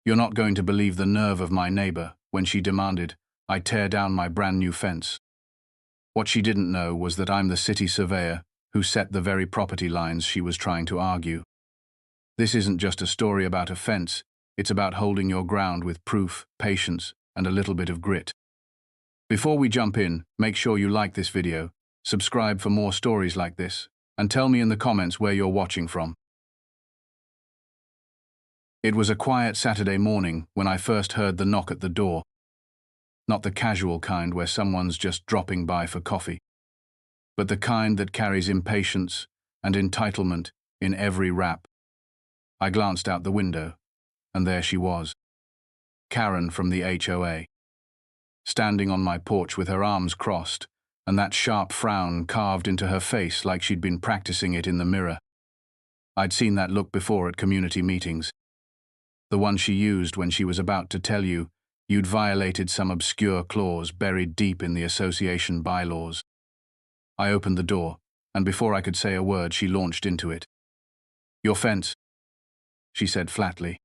You're not going to believe the nerve of my neighbor when she demanded I tear down my brand new fence. What she didn't know was that I'm the city surveyor who set the very property lines she was trying to argue. This isn't just a story about a fence, it's about holding your ground with proof, patience, and a little bit of grit. Before we jump in, make sure you like this video, subscribe for more stories like this, and tell me in the comments where you're watching from. It was a quiet Saturday morning when I first heard the knock at the door. Not the casual kind where someone's just dropping by for coffee, but the kind that carries impatience and entitlement in every rap. I glanced out the window, and there she was, Karen from the HOA, standing on my porch with her arms crossed and that sharp frown carved into her face like she'd been practicing it in the mirror. I'd seen that look before at community meetings, the one she used when she was about to tell you you'd violated some obscure clause buried deep in the association bylaws. I opened the door, and before I could say a word, she launched into it. "Your fence," she said flatly.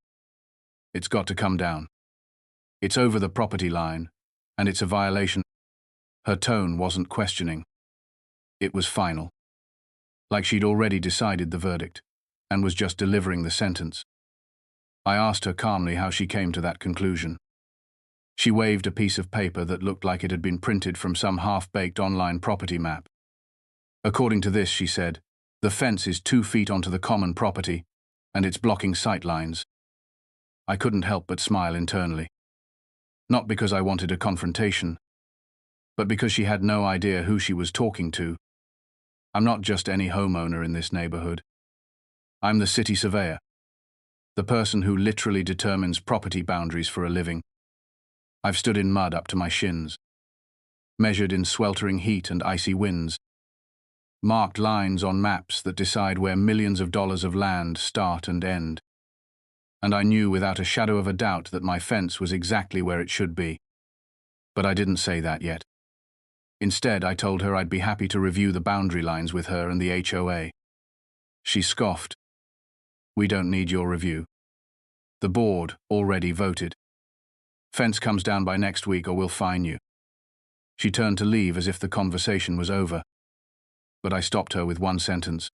"It's got to come down. It's over the property line, and it's a violation." Her tone wasn't questioning. It was final. Like she'd already decided the verdict, and was just delivering the sentence. I asked her calmly how she came to that conclusion. She waved a piece of paper that looked like it had been printed from some half-baked online property map. "According to this," she said, "the fence is 2 feet onto the common property, and it's blocking sight lines." I couldn't help but smile internally. Not because I wanted a confrontation, but because she had no idea who she was talking to. I'm not just any homeowner in this neighborhood. I'm the city surveyor, the person who literally determines property boundaries for a living. I've stood in mud up to my shins, measured in sweltering heat and icy winds, marked lines on maps that decide where millions of dollars of land start and end. And I knew without a shadow of a doubt that my fence was exactly where it should be. But I didn't say that yet. Instead, I told her I'd be happy to review the boundary lines with her and the HOA. She scoffed. "We don't need your review. The board already voted. Fence comes down by next week or we'll fine you." She turned to leave as if the conversation was over. But I stopped her with one sentence.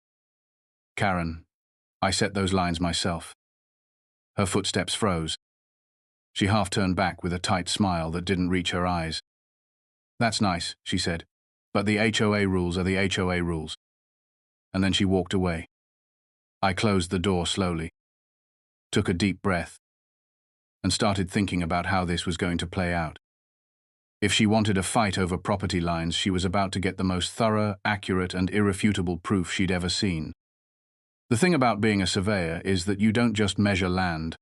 "Karen, I set those lines myself." Her footsteps froze. She half turned back with a tight smile that didn't reach her eyes. "That's nice," she said, "but the HOA rules are the HOA rules." And then she walked away. I closed the door slowly, took a deep breath, and started thinking about how this was going to play out. If she wanted a fight over property lines, she was about to get the most thorough, accurate, and irrefutable proof she'd ever seen. The thing about being a surveyor is that you don't just measure land.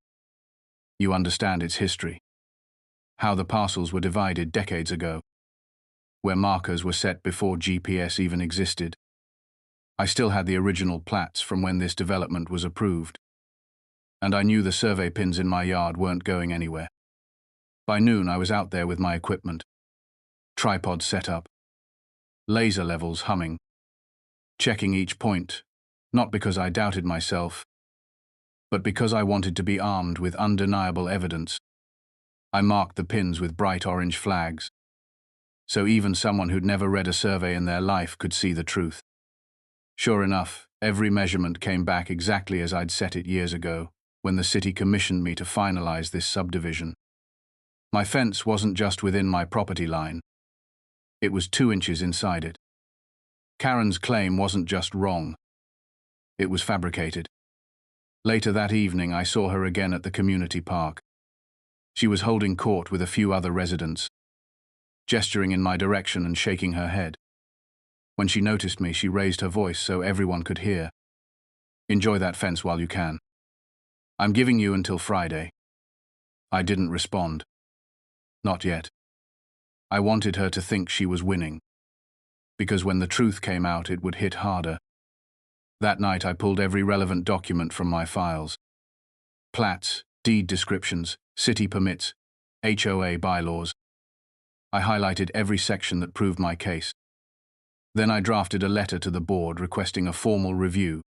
You understand its history, how the parcels were divided decades ago, where markers were set before GPS even existed. I still had the original plats from when this development was approved, and I knew the survey pins in my yard weren't going anywhere. By noon, I was out there with my equipment, tripod set up, laser levels humming, checking each point, not because I doubted myself, but because I wanted to be armed with undeniable evidence. I marked the pins with bright orange flags, so even someone who'd never read a survey in their life could see the truth. Sure enough, every measurement came back exactly as I'd set it years ago, when the city commissioned me to finalize this subdivision. My fence wasn't just within my property line. It was 2 inches inside it. Karen's claim wasn't just wrong. It was fabricated. Later that evening, I saw her again at the community park. She was holding court with a few other residents, gesturing in my direction and shaking her head. When she noticed me, she raised her voice so everyone could hear. "Enjoy that fence while you can. I'm giving you until Friday." I didn't respond. Not yet. I wanted her to think she was winning, because when the truth came out, it would hit harder. That night, I pulled every relevant document from my files. Plats, deed descriptions, city permits, HOA bylaws. I highlighted every section that proved my case. Then I drafted a letter to the board requesting a formal review,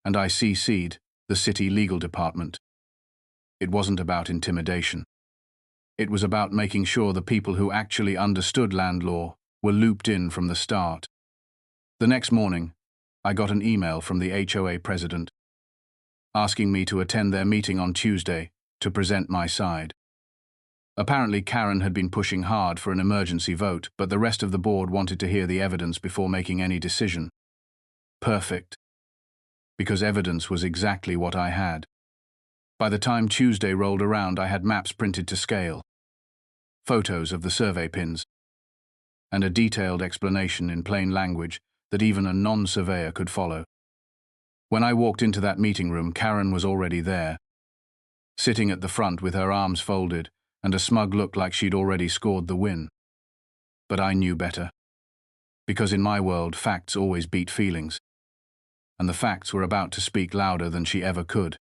and I CC'd the city legal department. It wasn't about intimidation. It was about making sure the people who actually understood land law were looped in from the start. The next morning, I got an email from the HOA president asking me to attend their meeting on Tuesday to present my side. Apparently, Karen had been pushing hard for an emergency vote, but the rest of the board wanted to hear the evidence before making any decision. Perfect. Because evidence was exactly what I had. By the time Tuesday rolled around, I had maps printed to scale, photos of the survey pins, and a detailed explanation in plain language that even a non-surveyor could follow. When I walked into that meeting room, Karen was already there, sitting at the front with her arms folded and a smug look like she'd already scored the win. But I knew better. Because in my world, facts always beat feelings. And the facts were about to speak louder than she ever could.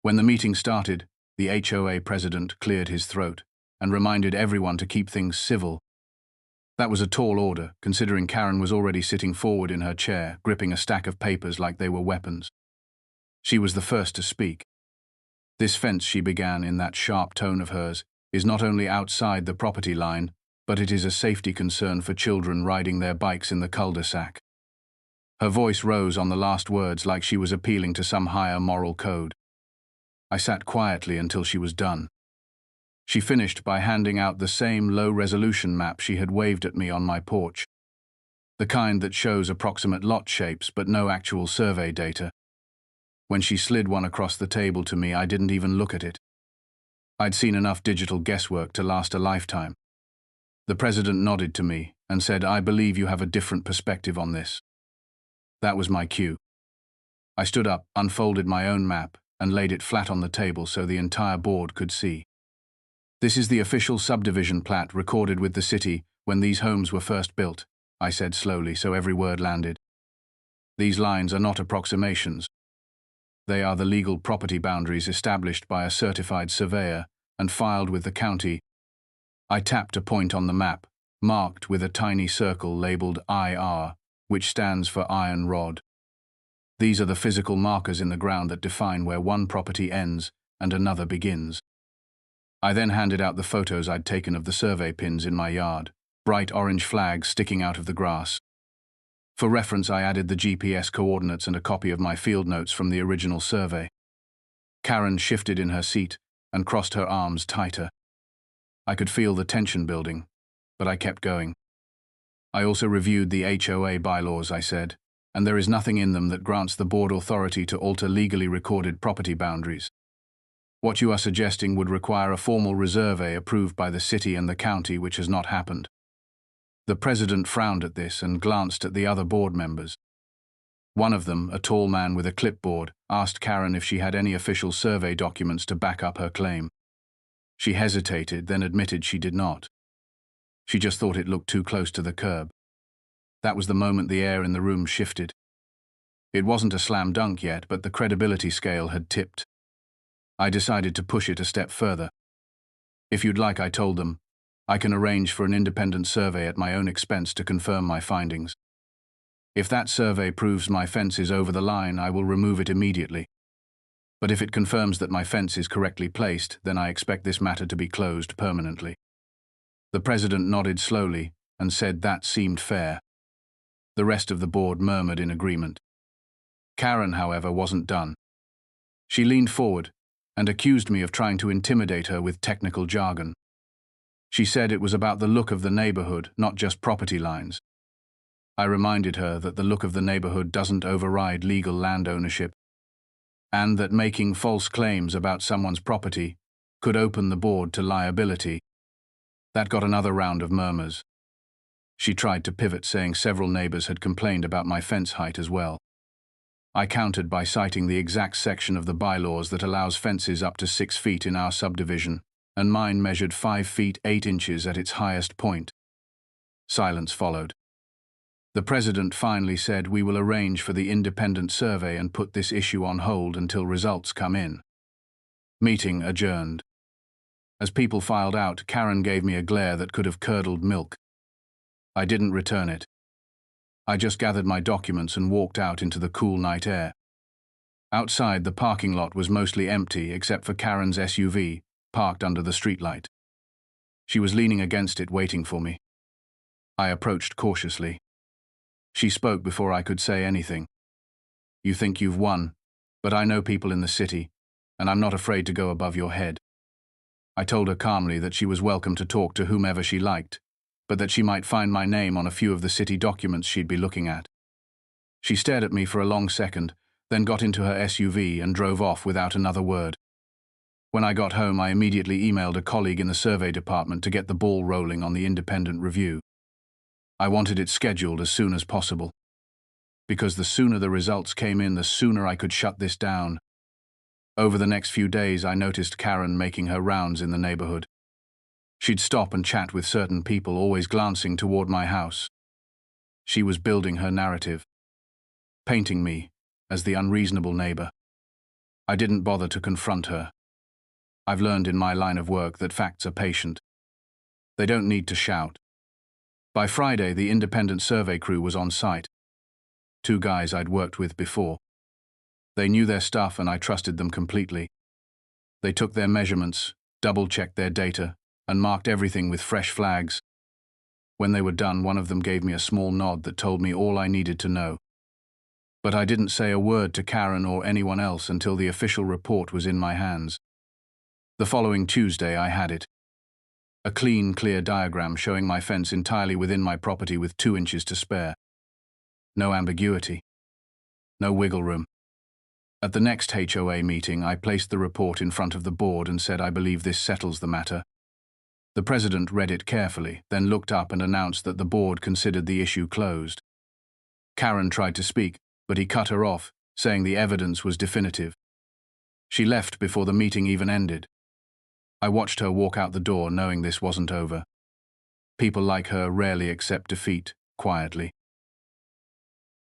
When the meeting started, the HOA president cleared his throat and reminded everyone to keep things civil. That was a tall order, considering Karen was already sitting forward in her chair, gripping a stack of papers like they were weapons. She was the first to speak. This fence, she began in that sharp tone of hers, is not only outside the property line, but it is a safety concern for children riding their bikes in the cul-de-sac. Her voice rose on the last words like she was appealing to some higher moral code. I sat quietly until she was done. She finished by handing out the same low-resolution map she had waved at me on my porch, the kind that shows approximate lot shapes but no actual survey data. When she slid one across the table to me, I didn't even look at it. I'd seen enough digital guesswork to last a lifetime. The president nodded to me and said, "I believe you have a different perspective on this." That was my cue. I stood up, unfolded my own map, and laid it flat on the table so the entire board could see. "This is the official subdivision plat recorded with the city when these homes were first built," I said slowly so every word landed. "These lines are not approximations. They are the legal property boundaries established by a certified surveyor and filed with the county." I tapped a point on the map, marked with a tiny circle labeled IR, which stands for iron rod. These are the physical markers in the ground that define where one property ends and another begins. I then handed out the photos I'd taken of the survey pins in my yard, bright orange flags sticking out of the grass. For reference, I added the GPS coordinates and a copy of my field notes from the original survey. Karen shifted in her seat and crossed her arms tighter. I could feel the tension building, but I kept going. "I also reviewed the HOA bylaws," I said, "and there is nothing in them that grants the board authority to alter legally recorded property boundaries. What you are suggesting would require a formal resurvey approved by the city and the county, which has not happened." The president frowned at this and glanced at the other board members. One of them, a tall man with a clipboard, asked Karen if she had any official survey documents to back up her claim. She hesitated, then admitted she did not. She just thought it looked too close to the curb. That was the moment the air in the room shifted. It wasn't a slam dunk yet, but the credibility scale had tipped. I decided to push it a step further. "If you'd like," I told them, "I can arrange for an independent survey at my own expense to confirm my findings. If that survey proves my fence is over the line, I will remove it immediately. But if it confirms that my fence is correctly placed, then I expect this matter to be closed permanently." The president nodded slowly and said that seemed fair. The rest of the board murmured in agreement. Karen, however, wasn't done. She leaned forward and accused me of trying to intimidate her with technical jargon. She said it was about the look of the neighborhood, not just property lines. I reminded her that the look of the neighborhood doesn't override legal land ownership, and that making false claims about someone's property could open the board to liability. That got another round of murmurs. She tried to pivot, saying several neighbors had complained about my fence height as well. I countered by citing the exact section of the bylaws that allows fences up to 6 feet in our subdivision, and mine measured 5 feet 8 inches at its highest point. Silence followed. The president finally said, "We will arrange for the independent survey and put this issue on hold until results come in." Meeting adjourned. As people filed out, Karen gave me a glare that could have curdled milk. I didn't return it. I just gathered my documents and walked out into the cool night air. Outside, the parking lot was mostly empty except for Karen's SUV, parked under the streetlight. She was leaning against it, waiting for me. I approached cautiously. She spoke before I could say anything. "You think you've won, but I know people in the city, and I'm not afraid to go above your head." I told her calmly that she was welcome to talk to whomever she liked, but that she might find my name on a few of the city documents she'd be looking at. She stared at me for a long second, then got into her SUV and drove off without another word. When I got home, I immediately emailed a colleague in the survey department to get the ball rolling on the independent review. I wanted it scheduled as soon as possible, because the sooner the results came in, the sooner I could shut this down. Over the next few days, I noticed Karen making her rounds in the neighborhood. She'd stop and chat with certain people, always glancing toward my house. She was building her narrative, painting me as the unreasonable neighbor. I didn't bother to confront her. I've learned in my line of work that facts are patient. They don't need to shout. By Friday, the independent survey crew was on site. 2 guys I'd worked with before. They knew their stuff and I trusted them completely. They took their measurements, double-checked their data, and marked everything with fresh flags. When they were done, one of them gave me a small nod that told me all I needed to know. But I didn't say a word to Karen or anyone else until the official report was in my hands. The following Tuesday, I had it. A clean, clear diagram showing my fence entirely within my property with 2 inches to spare. No ambiguity. No wiggle room. At the next HOA meeting, I placed the report in front of the board and said I believe this settles the matter. The president read it carefully, then looked up and announced that the board considered the issue closed. Karen tried to speak, but he cut her off, saying the evidence was definitive. She left before the meeting even ended. I watched her walk out the door, knowing this wasn't over. People like her rarely accept defeat quietly.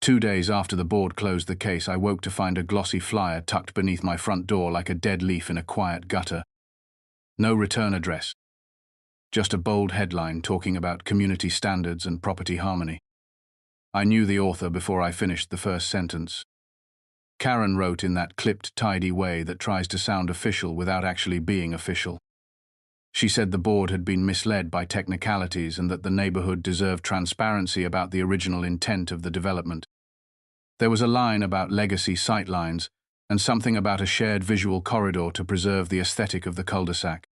2 days after the board closed the case, I woke to find a glossy flyer tucked beneath my front door like a dead leaf in a quiet gutter. No return address. Just a bold headline talking about community standards and property harmony. I knew the author before I finished the first sentence. Karen wrote in that clipped, tidy way that tries to sound official without actually being official. She said the board had been misled by technicalities and that the neighborhood deserved transparency about the original intent of the development. There was a line about legacy sightlines and something about a shared visual corridor to preserve the aesthetic of the cul-de-sac.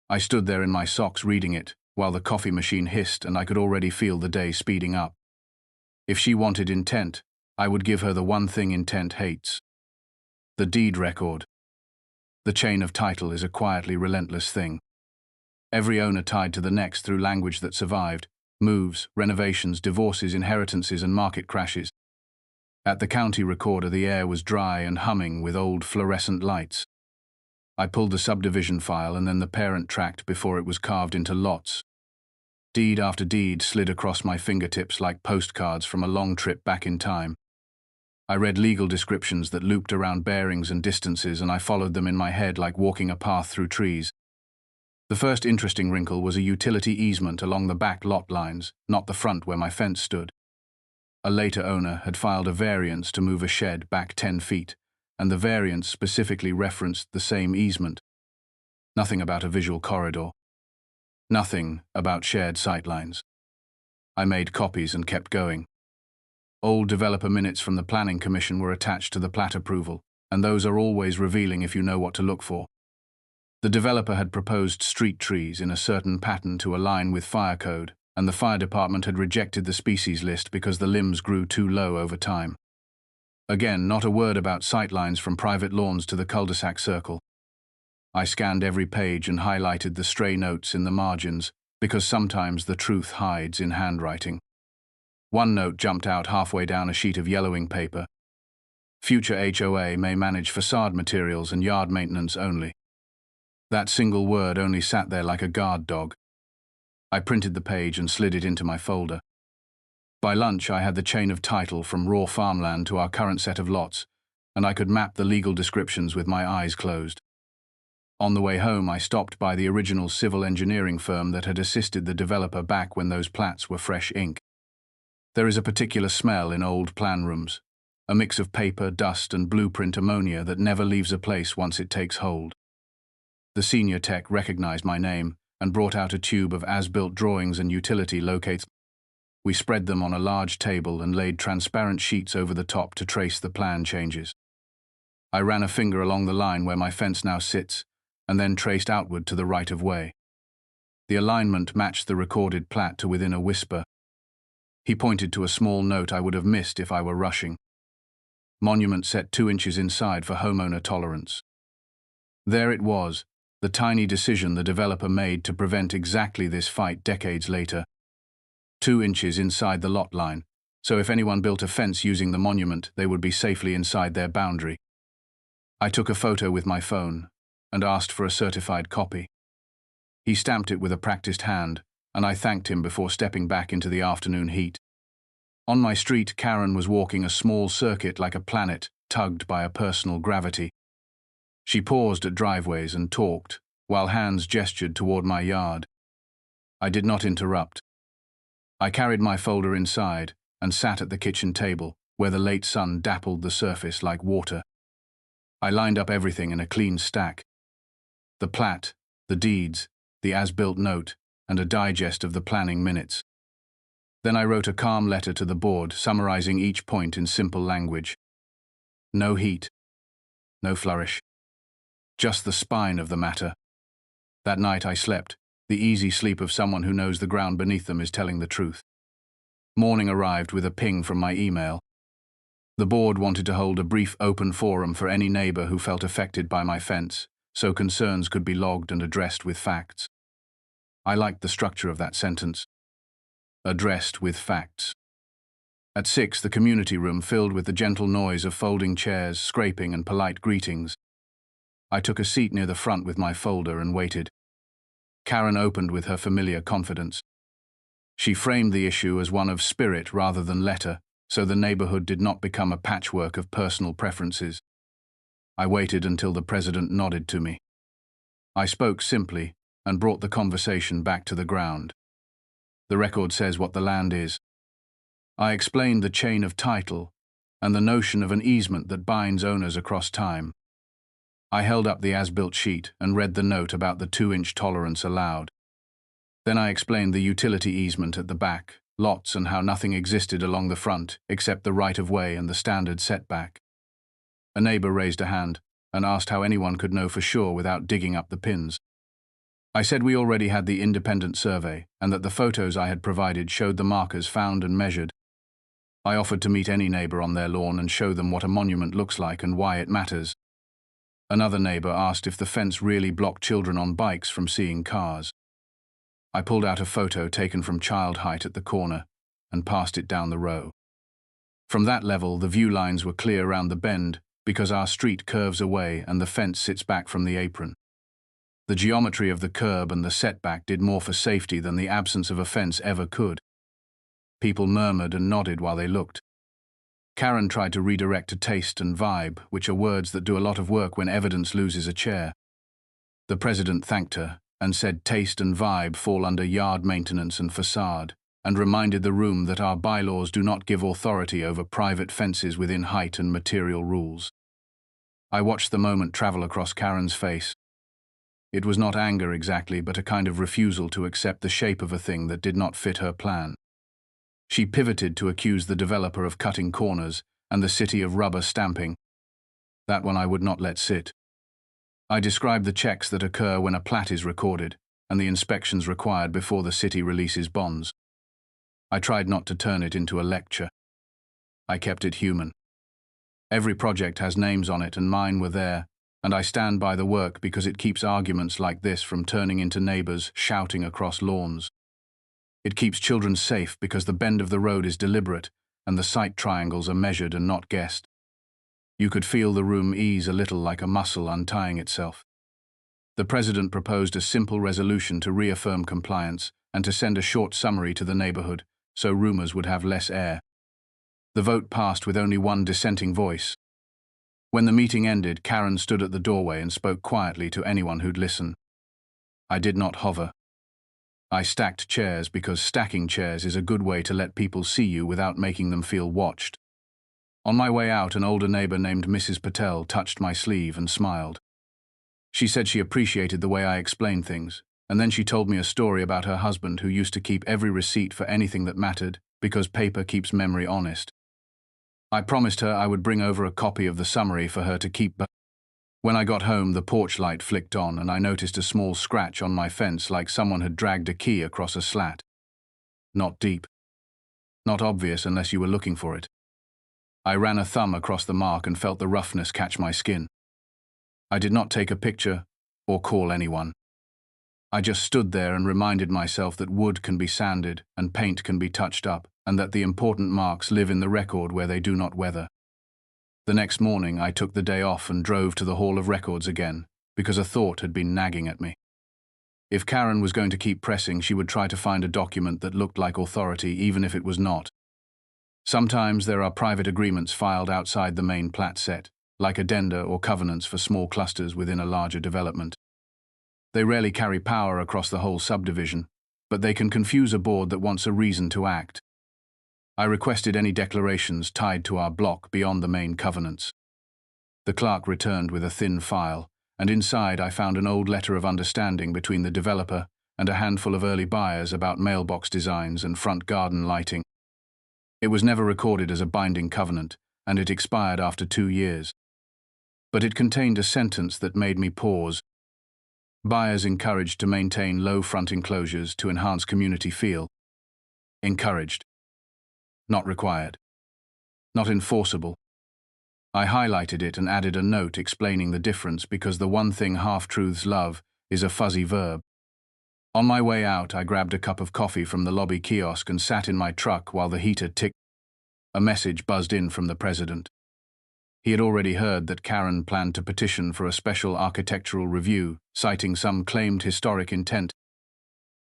I stood there in my socks reading it, while the coffee machine hissed and I could already feel the day speeding up. If she wanted intent, I would give her the one thing intent hates. The deed record. The chain of title is a quietly relentless thing. Every owner tied to the next through language that survived, moves, renovations, divorces, inheritances, and market crashes. At the county recorder, the air was dry and humming with old fluorescent lights. I pulled the subdivision file and then the parent tract before it was carved into lots. Deed after deed slid across my fingertips like postcards from a long trip back in time. I read legal descriptions that looped around bearings and distances, and I followed them in my head like walking a path through trees. The first interesting wrinkle was a utility easement along the back lot lines, not the front where my fence stood. A later owner had filed a variance to move a shed back 10 feet, and the variance specifically referenced the same easement. Nothing about a visual corridor. Nothing about shared sightlines. I made copies and kept going. Old developer minutes from the Planning Commission were attached to the plat approval, and those are always revealing if you know what to look for. The developer had proposed street trees in a certain pattern to align with fire code, and the fire department had rejected the species list because the limbs grew too low over time. Again, not a word about sightlines from private lawns to the cul-de-sac circle. I scanned every page and highlighted the stray notes in the margins, because sometimes the truth hides in handwriting. One note jumped out halfway down a sheet of yellowing paper. Future HOA may manage facade materials and yard maintenance only. That single word only sat there like a guard dog. I printed the page and slid it into my folder. By lunch, I had the chain of title from raw farmland to our current set of lots, and I could map the legal descriptions with my eyes closed. On the way home, I stopped by the original civil engineering firm that had assisted the developer back when those plats were fresh ink. There is a particular smell in old plan rooms, a mix of paper, dust, and blueprint ammonia that never leaves a place once it takes hold. The senior tech recognized my name and brought out a tube of as-built drawings and utility locates. We spread them on a large table and laid transparent sheets over the top to trace the plan changes. I ran a finger along the line where my fence now sits, and then traced outward to the right-of-way. The alignment matched the recorded plat to within a whisper. He pointed to a small note I would have missed if I were rushing. Monument set 2 inches inside for homeowner tolerance. There it was, the tiny decision the developer made to prevent exactly this fight decades later. 2 inches inside the lot line, so if anyone built a fence using the monument, they would be safely inside their boundary. I took a photo with my phone and asked for a certified copy. He stamped it with a practiced hand, and I thanked him before stepping back into the afternoon heat. On my street, Karen was walking a small circuit like a planet tugged by a personal gravity. She paused at driveways and talked, while hands gestured toward my yard. I did not interrupt. I carried my folder inside and sat at the kitchen table, where the late sun dappled the surface like water. I lined up everything in a clean stack. The plat, the deeds, the as-built note, and a digest of the planning minutes. Then I wrote a calm letter to the board, summarizing each point in simple language. No heat. No flourish. Just the spine of the matter. That night I slept, the easy sleep of someone who knows the ground beneath them is telling the truth. Morning arrived with a ping from my email. The board wanted to hold a brief open forum for any neighbor who felt affected by my fence, so concerns could be logged and addressed with facts. I liked the structure of that sentence. Addressed with facts. At 6, the community room filled with the gentle noise of folding chairs, scraping, and polite greetings. I took a seat near the front with my folder and waited. Karen opened with her familiar confidence. She framed the issue as one of spirit rather than letter, so the neighborhood did not become a patchwork of personal preferences. I waited until the president nodded to me. I spoke simply and brought the conversation back to the ground. The record says what the land is. I explained the chain of title and the notion of an easement that binds owners across time. I held up the as-built sheet and read the note about the 2-inch tolerance allowed. Then I explained the utility easement at the back, lots, and how nothing existed along the front except the right-of-way and the standard setback. A neighbor raised a hand and asked how anyone could know for sure without digging up the pins. I said we already had the independent survey and that the photos I had provided showed the markers found and measured. I offered to meet any neighbor on their lawn and show them what a monument looks like and why it matters. Another neighbor asked if the fence really blocked children on bikes from seeing cars. I pulled out a photo taken from child height at the corner and passed it down the row. From that level, the view lines were clear around the bend because our street curves away and the fence sits back from the apron. The geometry of the curb and the setback did more for safety than the absence of a fence ever could. People murmured and nodded while they looked. Karen tried to redirect to taste and vibe, which are words that do a lot of work when evidence loses a chair. The president thanked her and said taste and vibe fall under yard maintenance and facade, and reminded the room that our bylaws do not give authority over private fences within height and material rules. I watched the moment travel across Karen's face. It was not anger exactly, but a kind of refusal to accept the shape of a thing that did not fit her plan. She pivoted to accuse the developer of cutting corners and the city of rubber stamping. That one I would not let sit. I described the checks that occur when a plat is recorded and the inspections required before the city releases bonds. I tried not to turn it into a lecture. I kept it human. Every project has names on it and mine were there, and I stand by the work because it keeps arguments like this from turning into neighbors shouting across lawns. It keeps children safe because the bend of the road is deliberate and the sight triangles are measured and not guessed. You could feel the room ease a little like a muscle untying itself. The president proposed a simple resolution to reaffirm compliance and to send a short summary to the neighborhood so rumors would have less air. The vote passed with only one dissenting voice. When the meeting ended, Karen stood at the doorway and spoke quietly to anyone who'd listen. I did not hover. I stacked chairs because stacking chairs is a good way to let people see you without making them feel watched. On my way out, an older neighbor named Mrs. Patel touched my sleeve and smiled. She said she appreciated the way I explained things, and then she told me a story about her husband who used to keep every receipt for anything that mattered because paper keeps memory honest. I promised her I would bring over a copy of the summary for her to keep. When I got home, the porch light flicked on and I noticed a small scratch on my fence like someone had dragged a key across a slat. Not deep. Not obvious unless you were looking for it. I ran a thumb across the mark and felt the roughness catch my skin. I did not take a picture or call anyone. I just stood there and reminded myself that wood can be sanded and paint can be touched up, and that the important marks live in the record where they do not weather. The next morning, I took the day off and drove to the Hall of Records again, because a thought had been nagging at me. If Karen was going to keep pressing, she would try to find a document that looked like authority, even if it was not. Sometimes there are private agreements filed outside the main plat set, like addenda or covenants for small clusters within a larger development. They rarely carry power across the whole subdivision, but they can confuse a board that wants a reason to act. I requested any declarations tied to our block beyond the main covenants. The clerk returned with a thin file, and inside I found an old letter of understanding between the developer and a handful of early buyers about mailbox designs and front garden lighting. It was never recorded as a binding covenant, and it expired after 2 years. But it contained a sentence that made me pause. Buyers encouraged to maintain low front enclosures to enhance community feel. Encouraged. Not required. Not enforceable. I highlighted it and added a note explaining the difference because the one thing half-truths love is a fuzzy verb. On my way out, I grabbed a cup of coffee from the lobby kiosk and sat in my truck while the heater ticked. A message buzzed in from the president. He had already heard that Karen planned to petition for a special architectural review, citing some claimed historic intent.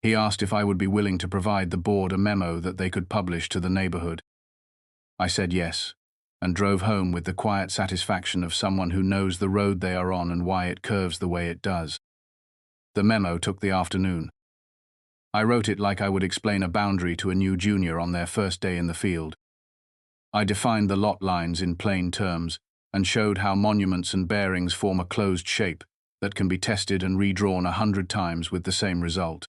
He asked if I would be willing to provide the board a memo that they could publish to the neighborhood. I said yes, and drove home with the quiet satisfaction of someone who knows the road they are on and why it curves the way it does. The memo took the afternoon. I wrote it like I would explain a boundary to a new junior on their first day in the field. I defined the lot lines in plain terms and showed how monuments and bearings form a closed shape that can be tested and redrawn 100 times with the same result.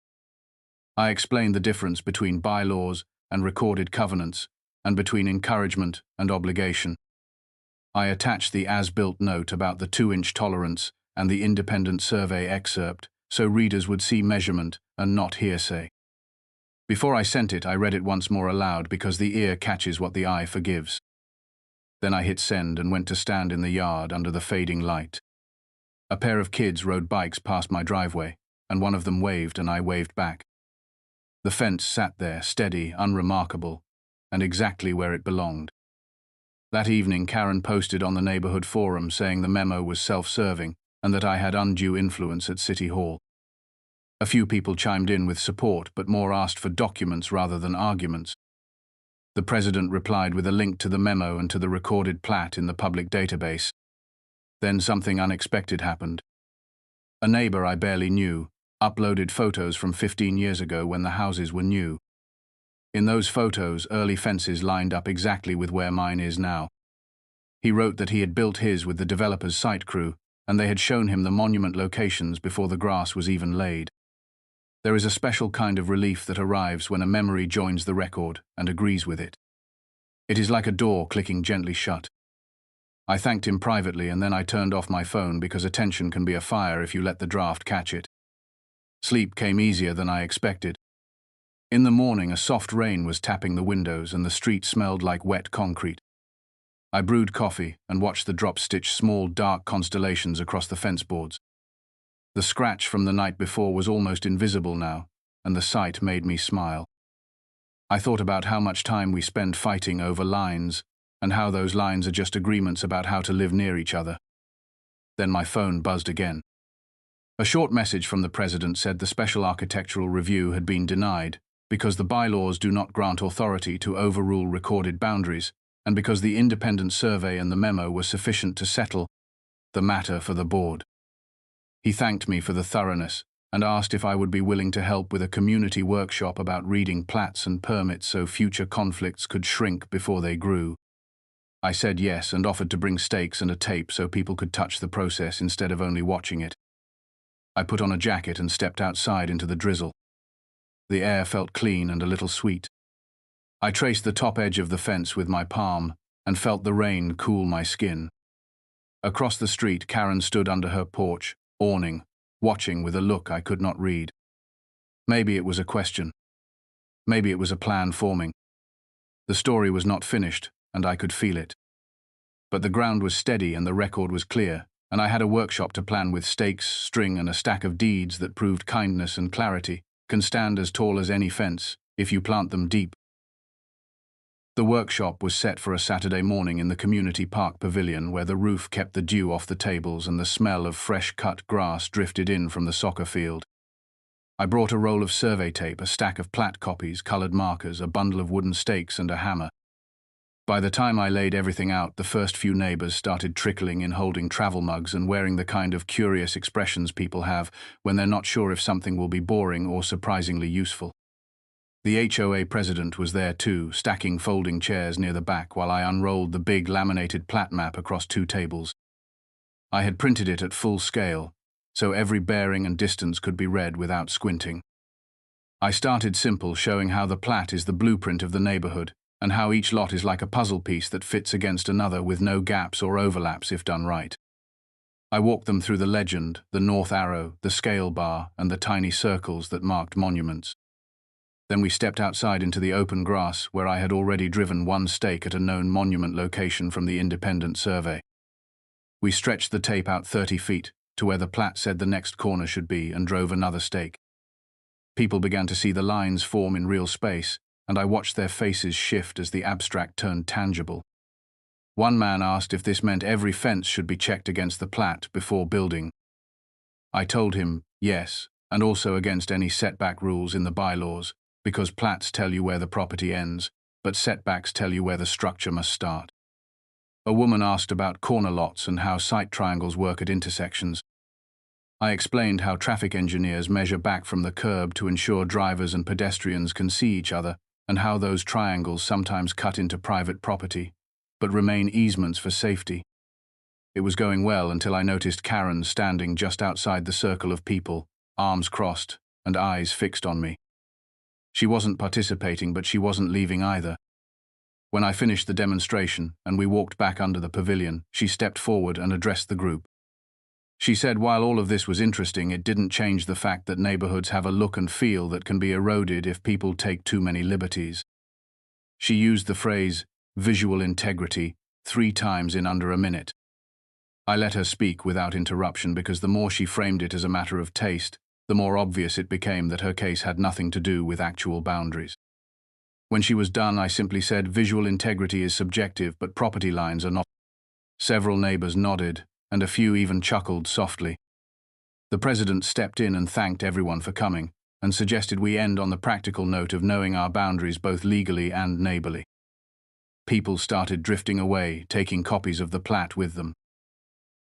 I explained the difference between bylaws and recorded covenants, and between encouragement and obligation. I attached the as-built note about the 2-inch tolerance and the independent survey excerpt so readers would see measurement and not hearsay. Before I sent it, I read it once more aloud because the ear catches what the eye forgives. Then I hit send and went to stand in the yard under the fading light. A pair of kids rode bikes past my driveway, and one of them waved and I waved back. The fence sat there, steady, unremarkable, and exactly where it belonged. That evening, Karen posted on the neighborhood forum saying the memo was self-serving and that I had undue influence at City Hall. A few people chimed in with support, but more asked for documents rather than arguments. The president replied with a link to the memo and to the recorded plat in the public database. Then something unexpected happened. A neighbor I barely knew uploaded photos from 15 years ago when the houses were new. In those photos, early fences lined up exactly with where mine is now. He wrote that he had built his with the developer's site crew, and they had shown him the monument locations before the grass was even laid. There is a special kind of relief that arrives when a memory joins the record and agrees with it. It is like a door clicking gently shut. I thanked him privately, and then I turned off my phone because attention can be a fire if you let the draft catch it. Sleep came easier than I expected. In the morning, a soft rain was tapping the windows and the street smelled like wet concrete. I brewed coffee and watched the drops stitch small, dark constellations across the fence boards. The scratch from the night before was almost invisible now, and the sight made me smile. I thought about how much time we spend fighting over lines, and how those lines are just agreements about how to live near each other. Then my phone buzzed again. A short message from the president said the special architectural review had been denied because the bylaws do not grant authority to overrule recorded boundaries, and because the independent survey and the memo were sufficient to settle the matter for the board. He thanked me for the thoroughness and asked if I would be willing to help with a community workshop about reading plats and permits so future conflicts could shrink before they grew. I said yes and offered to bring stakes and a tape so people could touch the process instead of only watching it. I put on a jacket and stepped outside into the drizzle. The air felt clean and a little sweet. I traced the top edge of the fence with my palm and felt the rain cool my skin. Across the street, Karen stood under her porch, awning, watching with a look I could not read. Maybe it was a question. Maybe it was a plan forming. The story was not finished, and I could feel it. But the ground was steady and the record was clear, and I had a workshop to plan with stakes, string, and a stack of deeds that proved kindness and clarity can stand as tall as any fence if you plant them deep. The workshop was set for a Saturday morning in the community park pavilion where the roof kept the dew off the tables and the smell of fresh-cut grass drifted in from the soccer field. I brought a roll of survey tape, a stack of plat copies, colored markers, a bundle of wooden stakes, and a hammer. By the time I laid everything out, the first few neighbors started trickling in, holding travel mugs and wearing the kind of curious expressions people have when they're not sure if something will be boring or surprisingly useful. The HOA president was there too, stacking folding chairs near the back while I unrolled the big laminated plat map across 2 tables. I had printed it at full scale, so every bearing and distance could be read without squinting. I started simple, showing how the plat is the blueprint of the neighborhood, and how each lot is like a puzzle piece that fits against another with no gaps or overlaps if done right. I walked them through the legend, the north arrow, the scale bar, and the tiny circles that marked monuments. Then we stepped outside into the open grass where I had already driven 1 stake at a known monument location from the independent survey. We stretched the tape out 30 feet to where the plat said the next corner should be and drove another stake. People began to see the lines form in real space, and I watched their faces shift as the abstract turned tangible. One man asked if this meant every fence should be checked against the plat before building. I told him yes, and also against any setback rules in the bylaws, because plats tell you where the property ends, but setbacks tell you where the structure must start. A woman asked about corner lots and how sight triangles work at intersections. I explained how traffic engineers measure back from the curb to ensure drivers and pedestrians can see each other, and how those triangles sometimes cut into private property, but remain easements for safety. It was going well until I noticed Karen standing just outside the circle of people, arms crossed and eyes fixed on me. She wasn't participating, but she wasn't leaving either. When I finished the demonstration and we walked back under the pavilion, she stepped forward and addressed the group. She said while all of this was interesting, it didn't change the fact that neighborhoods have a look and feel that can be eroded if people take too many liberties. She used the phrase, visual integrity, 3 times in under a minute. I let her speak without interruption because the more she framed it as a matter of taste, the more obvious it became that her case had nothing to do with actual boundaries. When she was done, I simply said, visual integrity is subjective, but property lines are not. Several neighbors nodded, and a few even chuckled softly. The president stepped in and thanked everyone for coming, and suggested we end on the practical note of knowing our boundaries both legally and neighborly. People started drifting away, taking copies of the plat with them.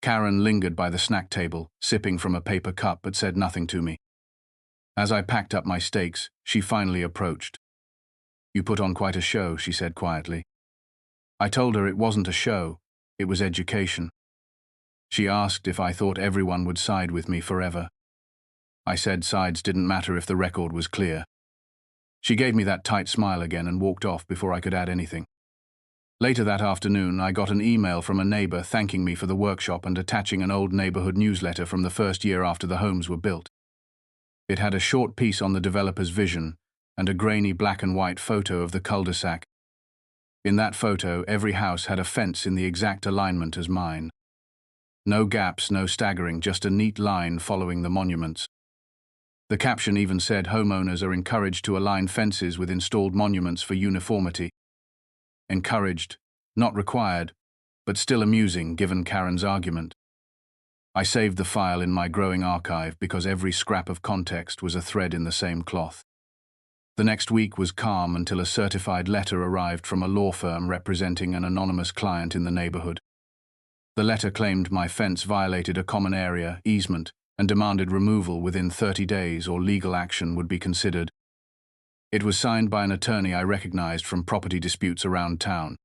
Karen lingered by the snack table, sipping from a paper cup, but said nothing to me. As I packed up my stakes, she finally approached. "You put on quite a show," she said quietly. I told her it wasn't a show, it was education. She asked if I thought everyone would side with me forever. I said sides didn't matter if the record was clear. She gave me that tight smile again and walked off before I could add anything. Later that afternoon, I got an email from a neighbor thanking me for the workshop and attaching an old neighborhood newsletter from the first year after the homes were built. It had a short piece on the developer's vision and a grainy black and white photo of the cul-de-sac. In that photo, every house had a fence in the exact alignment as mine. No gaps, no staggering, just a neat line following the monuments. The caption even said homeowners are encouraged to align fences with installed monuments for uniformity. Encouraged, not required, but still amusing given Karen's argument. I saved the file in my growing archive because every scrap of context was a thread in the same cloth. The next week was calm until a certified letter arrived from a law firm representing an anonymous client in the neighborhood. The letter claimed my fence violated a common area easement and demanded removal within 30 days or legal action would be considered. It was signed by an attorney I recognized from property disputes around town.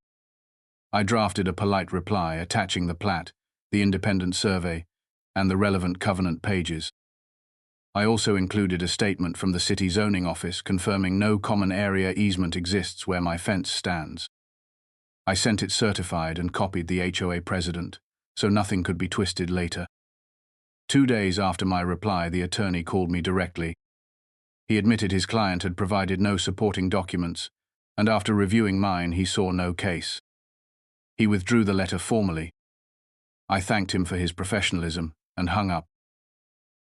I drafted a polite reply attaching the plat, the independent survey, and the relevant covenant pages. I also included a statement from the city zoning office confirming no common area easement exists where my fence stands. I sent it certified and copied the HOA president, so nothing could be twisted later. 2 days after my reply, the attorney called me directly. He admitted his client had provided no supporting documents, and after reviewing mine, he saw no case. He withdrew the letter formally. I thanked him for his professionalism and hung up.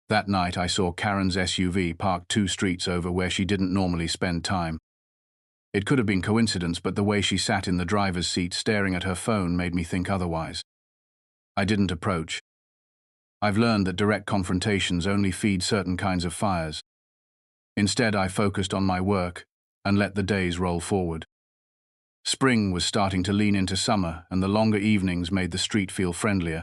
That night, I saw Karen's SUV parked 2 streets over where she didn't normally spend time. It could have been coincidence, but the way she sat in the driver's seat staring at her phone made me think otherwise. I didn't approach. I've learned that direct confrontations only feed certain kinds of fires. Instead, I focused on my work and let the days roll forward. Spring was starting to lean into summer, and the longer evenings made the street feel friendlier.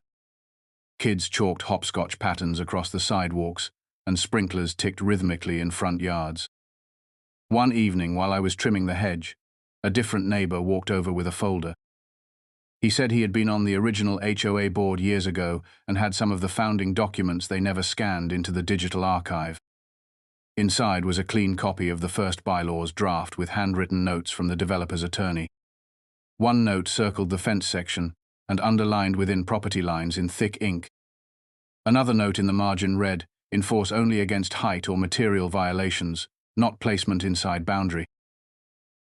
Kids chalked hopscotch patterns across the sidewalks, and sprinklers ticked rhythmically in front yards. One evening, while I was trimming the hedge, a different neighbor walked over with a folder. He said he had been on the original HOA board years ago and had some of the founding documents they never scanned into the digital archive. Inside was a clean copy of the first bylaws draft with handwritten notes from the developer's attorney. One note circled the fence section and underlined within property lines in thick ink. Another note in the margin read, "Enforce only against height or material violations, not placement inside boundary."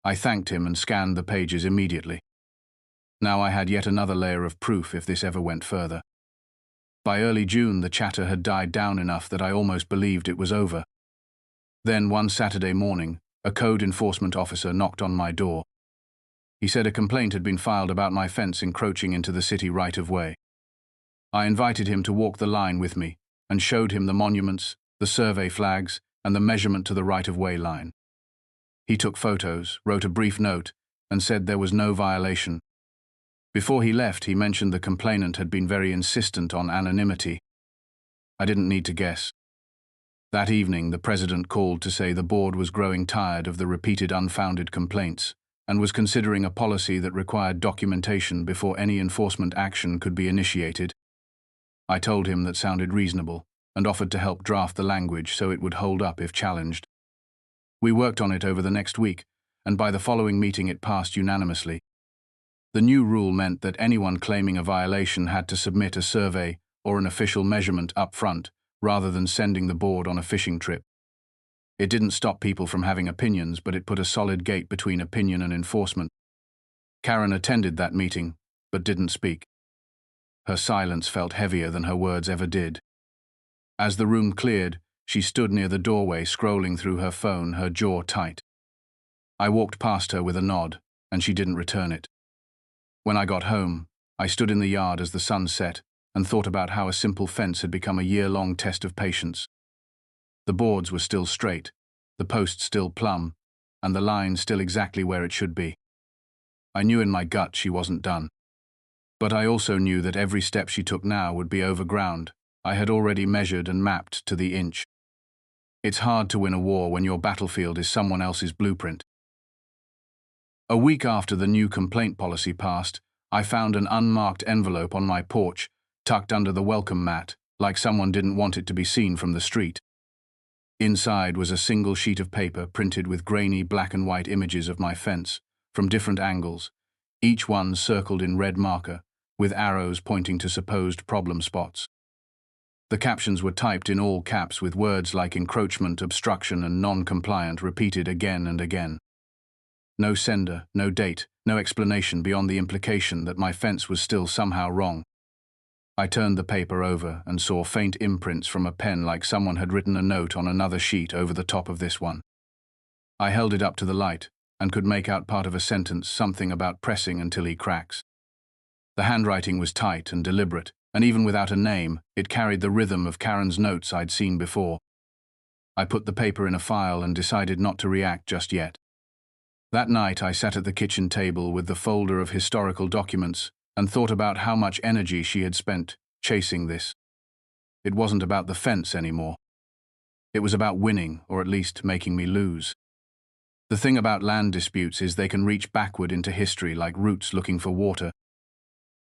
I thanked him and scanned the pages immediately. Now I had yet another layer of proof if this ever went further. By early June, the chatter had died down enough that I almost believed it was over. Then, one Saturday morning, a code enforcement officer knocked on my door. He said a complaint had been filed about my fence encroaching into the city right-of-way. I invited him to walk the line with me and showed him the monuments, the survey flags, and the measurement to the right-of-way line. He took photos, wrote a brief note, and said there was no violation. Before he left, he mentioned the complainant had been very insistent on anonymity. I didn't need to guess. That evening, the president called to say the board was growing tired of the repeated unfounded complaints and was considering a policy that required documentation before any enforcement action could be initiated. I told him that sounded reasonable and offered to help draft the language so it would hold up if challenged. We worked on it over the next week, and by the following meeting it passed unanimously. The new rule meant that anyone claiming a violation had to submit a survey or an official measurement up front, rather than sending the board on a fishing trip. It didn't stop people from having opinions, but it put a solid gate between opinion and enforcement. Karen attended that meeting, but didn't speak. Her silence felt heavier than her words ever did. As the room cleared, she stood near the doorway, scrolling through her phone, her jaw tight. I walked past her with a nod, and she didn't return it. When I got home, I stood in the yard as the sun set and thought about how a simple fence had become a year-long test of patience. The boards were still straight, the post still plumb, and the line still exactly where it should be. I knew in my gut she wasn't done. But I also knew that every step she took now would be over ground I had already measured and mapped to the inch. It's hard to win a war when your battlefield is someone else's blueprint. A week after the new complaint policy passed, I found an unmarked envelope on my porch, tucked under the welcome mat, like someone didn't want it to be seen from the street. Inside was a single sheet of paper printed with grainy black and white images of my fence, from different angles, each one circled in red marker, with arrows pointing to supposed problem spots. The captions were typed in all caps with words like encroachment, obstruction, and non-compliant repeated again and again. No sender, no date, no explanation beyond the implication that my fence was still somehow wrong. I turned the paper over and saw faint imprints from a pen, like someone had written a note on another sheet over the top of this one. I held it up to the light and could make out part of a sentence, something about pressing until he cracks. The handwriting was tight and deliberate, and even without a name, it carried the rhythm of Karen's notes I'd seen before. I put the paper in a file and decided not to react just yet. That night, I sat at the kitchen table with the folder of historical documents and thought about how much energy she had spent chasing this. It wasn't about the fence anymore. It was about winning, or at least making me lose. The thing about land disputes is they can reach backward into history like roots looking for water.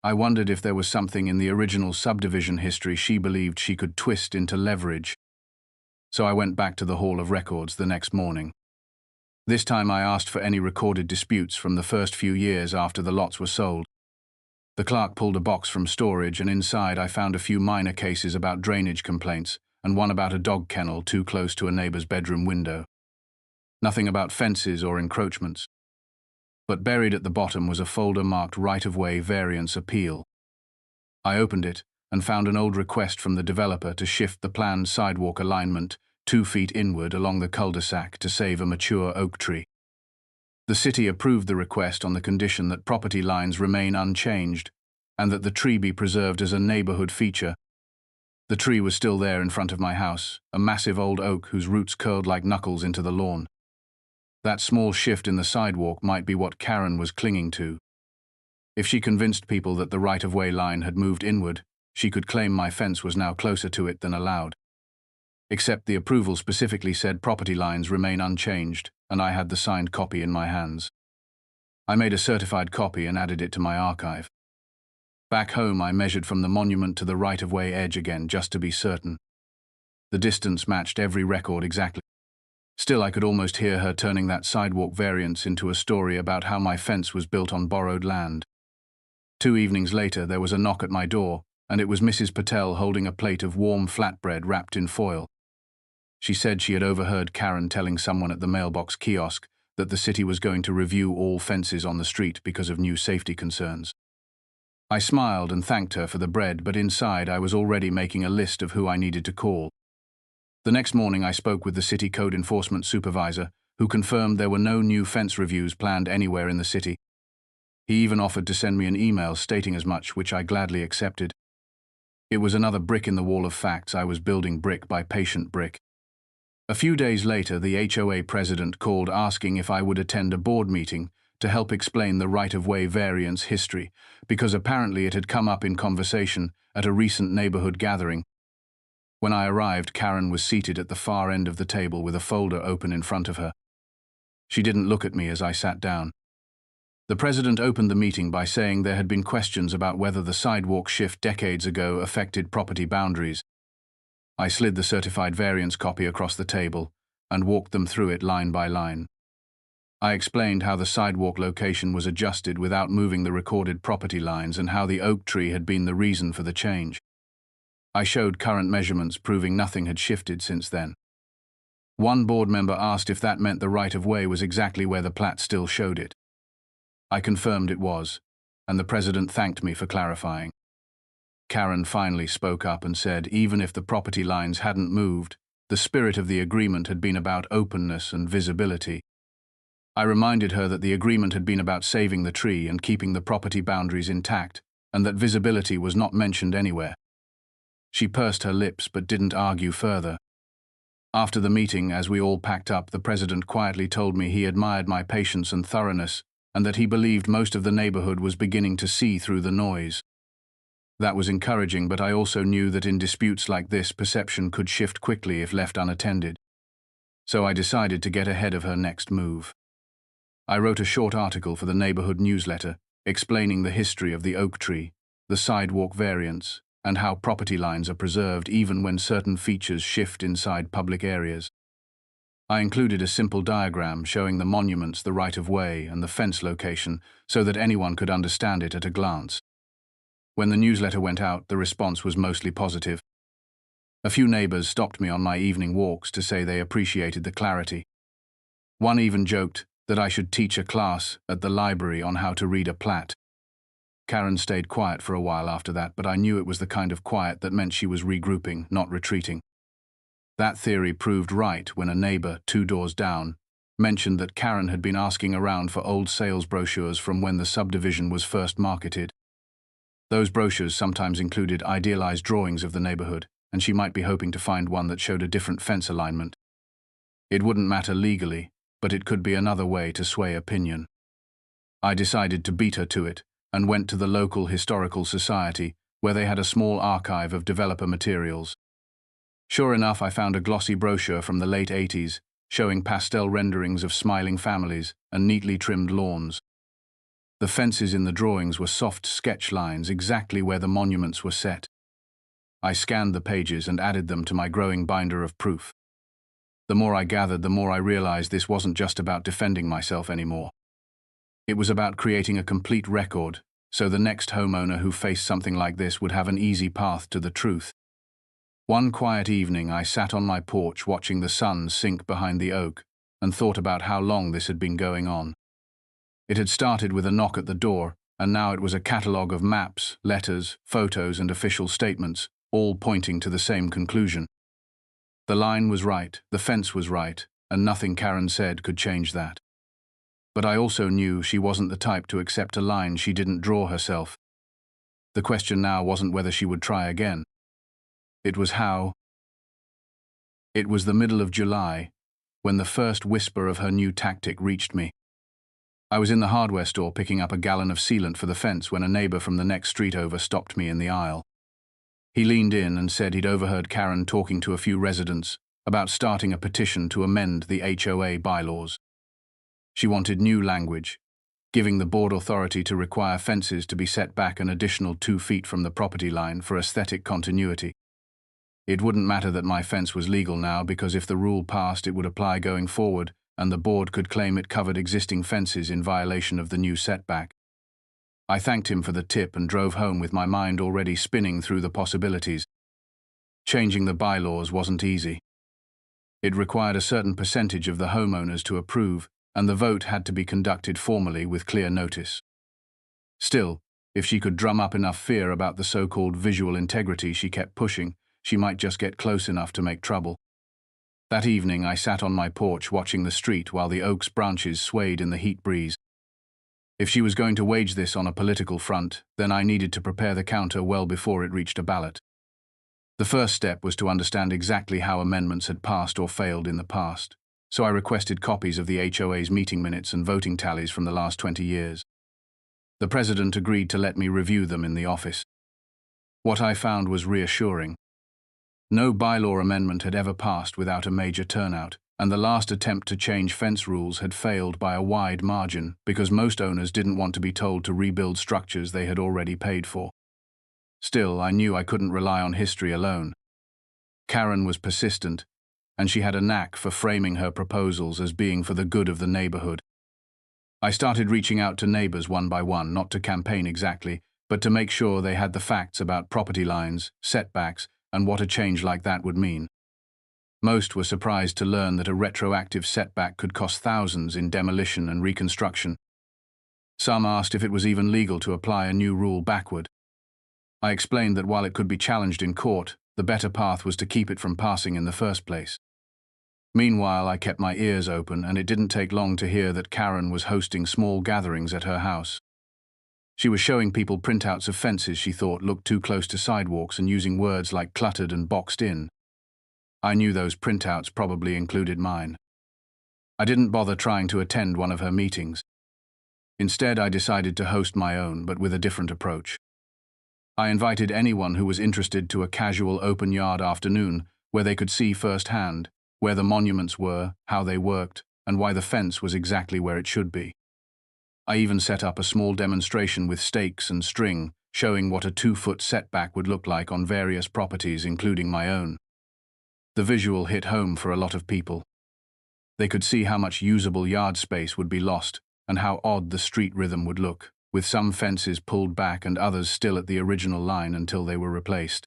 I wondered if there was something in the original subdivision history she believed she could twist into leverage. So I went back to the Hall of Records the next morning. This time I asked for any recorded disputes from the first few years after the lots were sold. The clerk pulled a box from storage, and inside I found a few minor cases about drainage complaints and one about a dog kennel too close to a neighbor's bedroom window. Nothing about fences or encroachments. But buried at the bottom was a folder marked Right-of-Way Variance Appeal. I opened it and found an old request from the developer to shift the planned sidewalk alignment 2 feet inward along the cul-de-sac to save a mature oak tree. The city approved the request on the condition that property lines remain unchanged and that the tree be preserved as a neighborhood feature. The tree was still there in front of my house, a massive old oak whose roots curled like knuckles into the lawn. That small shift in the sidewalk might be what Karen was clinging to. If she convinced people that the right-of-way line had moved inward, she could claim my fence was now closer to it than allowed. Except the approval specifically said property lines remain unchanged, and I had the signed copy in my hands. I made a certified copy and added it to my archive. Back home, I measured from the monument to the right-of-way edge again, just to be certain. The distance matched every record exactly. Still, I could almost hear her turning that sidewalk variance into a story about how my fence was built on borrowed land. 2 evenings later, there was a knock at my door, and it was Mrs. Patel holding a plate of warm flatbread wrapped in foil. She said she had overheard Karen telling someone at the mailbox kiosk that the city was going to review all fences on the street because of new safety concerns. I smiled and thanked her for the bread, but inside I was already making a list of who I needed to call. The next morning I spoke with the city code enforcement supervisor, who confirmed there were no new fence reviews planned anywhere in the city. He even offered to send me an email stating as much, which I gladly accepted. It was another brick in the wall of facts. I was building brick by patient brick. A few days later, the HOA president called asking if I would attend a board meeting to help explain the right-of-way variance history, because apparently it had come up in conversation at a recent neighborhood gathering. When I arrived, Karen was seated at the far end of the table with a folder open in front of her. She didn't look at me as I sat down. The president opened the meeting by saying there had been questions about whether the sidewalk shift decades ago affected property boundaries. I slid the certified variance copy across the table and walked them through it line by line. I explained how the sidewalk location was adjusted without moving the recorded property lines and how the oak tree had been the reason for the change. I showed current measurements proving nothing had shifted since then. One board member asked if that meant the right-of-way was exactly where the plat still showed it. I confirmed it was, and the president thanked me for clarifying. Karen finally spoke up and said even if the property lines hadn't moved, the spirit of the agreement had been about openness and visibility. I reminded her that the agreement had been about saving the tree and keeping the property boundaries intact, and that visibility was not mentioned anywhere. She pursed her lips but didn't argue further. After the meeting, as we all packed up, the president quietly told me he admired my patience and thoroughness, and that he believed most of the neighborhood was beginning to see through the noise. That was encouraging, but I also knew that in disputes like this, perception could shift quickly if left unattended. So I decided to get ahead of her next move. I wrote a short article for the neighborhood newsletter, explaining the history of the oak tree, the sidewalk variance, and how property lines are preserved even when certain features shift inside public areas. I included a simple diagram showing the monuments, the right-of-way, and the fence location so that anyone could understand it at a glance. When the newsletter went out, the response was mostly positive. A few neighbors stopped me on my evening walks to say they appreciated the clarity. One even joked that I should teach a class at the library on how to read a plat. Karen stayed quiet for a while after that, but I knew it was the kind of quiet that meant she was regrouping, not retreating. That theory proved right when a neighbor 2 doors down mentioned that Karen had been asking around for old sales brochures from when the subdivision was first marketed. Those brochures sometimes included idealized drawings of the neighborhood, and she might be hoping to find one that showed a different fence alignment. It wouldn't matter legally, but it could be another way to sway opinion. I decided to beat her to it and went to the local historical society, where they had a small archive of developer materials. Sure enough, I found a glossy brochure from the late 80s, showing pastel renderings of smiling families and neatly trimmed lawns. The fences in the drawings were soft sketch lines exactly where the monuments were set. I scanned the pages and added them to my growing binder of proof. The more I gathered, the more I realized this wasn't just about defending myself anymore. It was about creating a complete record, so the next homeowner who faced something like this would have an easy path to the truth. One quiet evening, I sat on my porch watching the sun sink behind the oak and thought about how long this had been going on. It had started with a knock at the door, and now it was a catalogue of maps, letters, photos, and official statements, all pointing to the same conclusion. The line was right, the fence was right, and nothing Karen said could change that. But I also knew she wasn't the type to accept a line she didn't draw herself. The question now wasn't whether she would try again. It was how. It was the middle of July, when the first whisper of her new tactic reached me. I was in the hardware store picking up a gallon of sealant for the fence when a neighbor from the next street over stopped me in the aisle. He leaned in and said he'd overheard Karen talking to a few residents about starting a petition to amend the HOA bylaws. She wanted new language, giving the board authority to require fences to be set back an additional 2 feet from the property line for aesthetic continuity. It wouldn't matter that my fence was legal now, because if the rule passed, it would apply going forward, and the board could claim it covered existing fences in violation of the new setback. I thanked him for the tip and drove home with my mind already spinning through the possibilities. Changing the bylaws wasn't easy. It required a certain percentage of the homeowners to approve, and the vote had to be conducted formally with clear notice. Still, if she could drum up enough fear about the so-called visual integrity she kept pushing, she might just get close enough to make trouble. That evening, I sat on my porch watching the street while the oak's branches swayed in the heat breeze. If she was going to wage this on a political front, then I needed to prepare the counter well before it reached a ballot. The first step was to understand exactly how amendments had passed or failed in the past, so I requested copies of the HOA's meeting minutes and voting tallies from the last 20 years. The president agreed to let me review them in the office. What I found was reassuring. No bylaw amendment had ever passed without a major turnout, and the last attempt to change fence rules had failed by a wide margin because most owners didn't want to be told to rebuild structures they had already paid for. Still, I knew I couldn't rely on history alone. Karen was persistent, and she had a knack for framing her proposals as being for the good of the neighborhood. I started reaching out to neighbors one by one, not to campaign exactly, but to make sure they had the facts about property lines, setbacks, and what a change like that would mean. Most were surprised to learn that a retroactive setback could cost thousands in demolition and reconstruction. Some asked if it was even legal to apply a new rule backward. I explained that while it could be challenged in court, the better path was to keep it from passing in the first place. Meanwhile, I kept my ears open, and it didn't take long to hear that Karen was hosting small gatherings at her house. She was showing people printouts of fences she thought looked too close to sidewalks and using words like cluttered and boxed in. I knew those printouts probably included mine. I didn't bother trying to attend one of her meetings. Instead, I decided to host my own, but with a different approach. I invited anyone who was interested to a casual open yard afternoon where they could see firsthand where the monuments were, how they worked, and why the fence was exactly where it should be. I even set up a small demonstration with stakes and string, showing what a 2-foot setback would look like on various properties, including my own. The visual hit home for a lot of people. They could see how much usable yard space would be lost and how odd the street rhythm would look, with some fences pulled back and others still at the original line until they were replaced.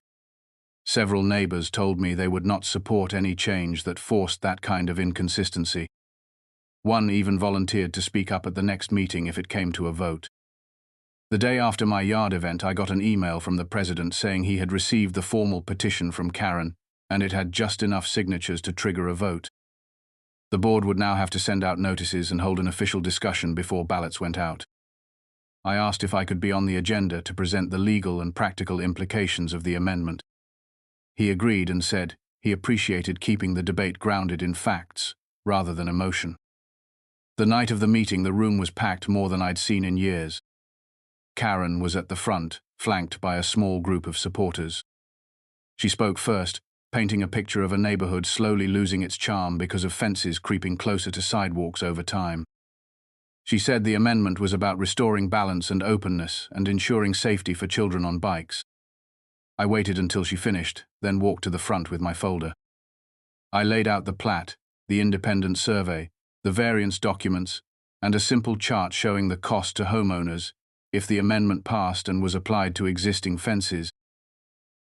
Several neighbors told me they would not support any change that forced that kind of inconsistency. One even volunteered to speak up at the next meeting if it came to a vote. The day after my yard event, I got an email from the president saying he had received the formal petition from Karen, and it had just enough signatures to trigger a vote. The board would now have to send out notices and hold an official discussion before ballots went out. I asked if I could be on the agenda to present the legal and practical implications of the amendment. He agreed and said he appreciated keeping the debate grounded in facts rather than emotion. The night of the meeting, the room was packed more than I'd seen in years. Karen was at the front, flanked by a small group of supporters. She spoke first, painting a picture of a neighborhood slowly losing its charm because of fences creeping closer to sidewalks over time. She said the amendment was about restoring balance and openness and ensuring safety for children on bikes. I waited until she finished, then walked to the front with my folder. I laid out the plat, the independent survey, the variance documents, and a simple chart showing the cost to homeowners if the amendment passed and was applied to existing fences.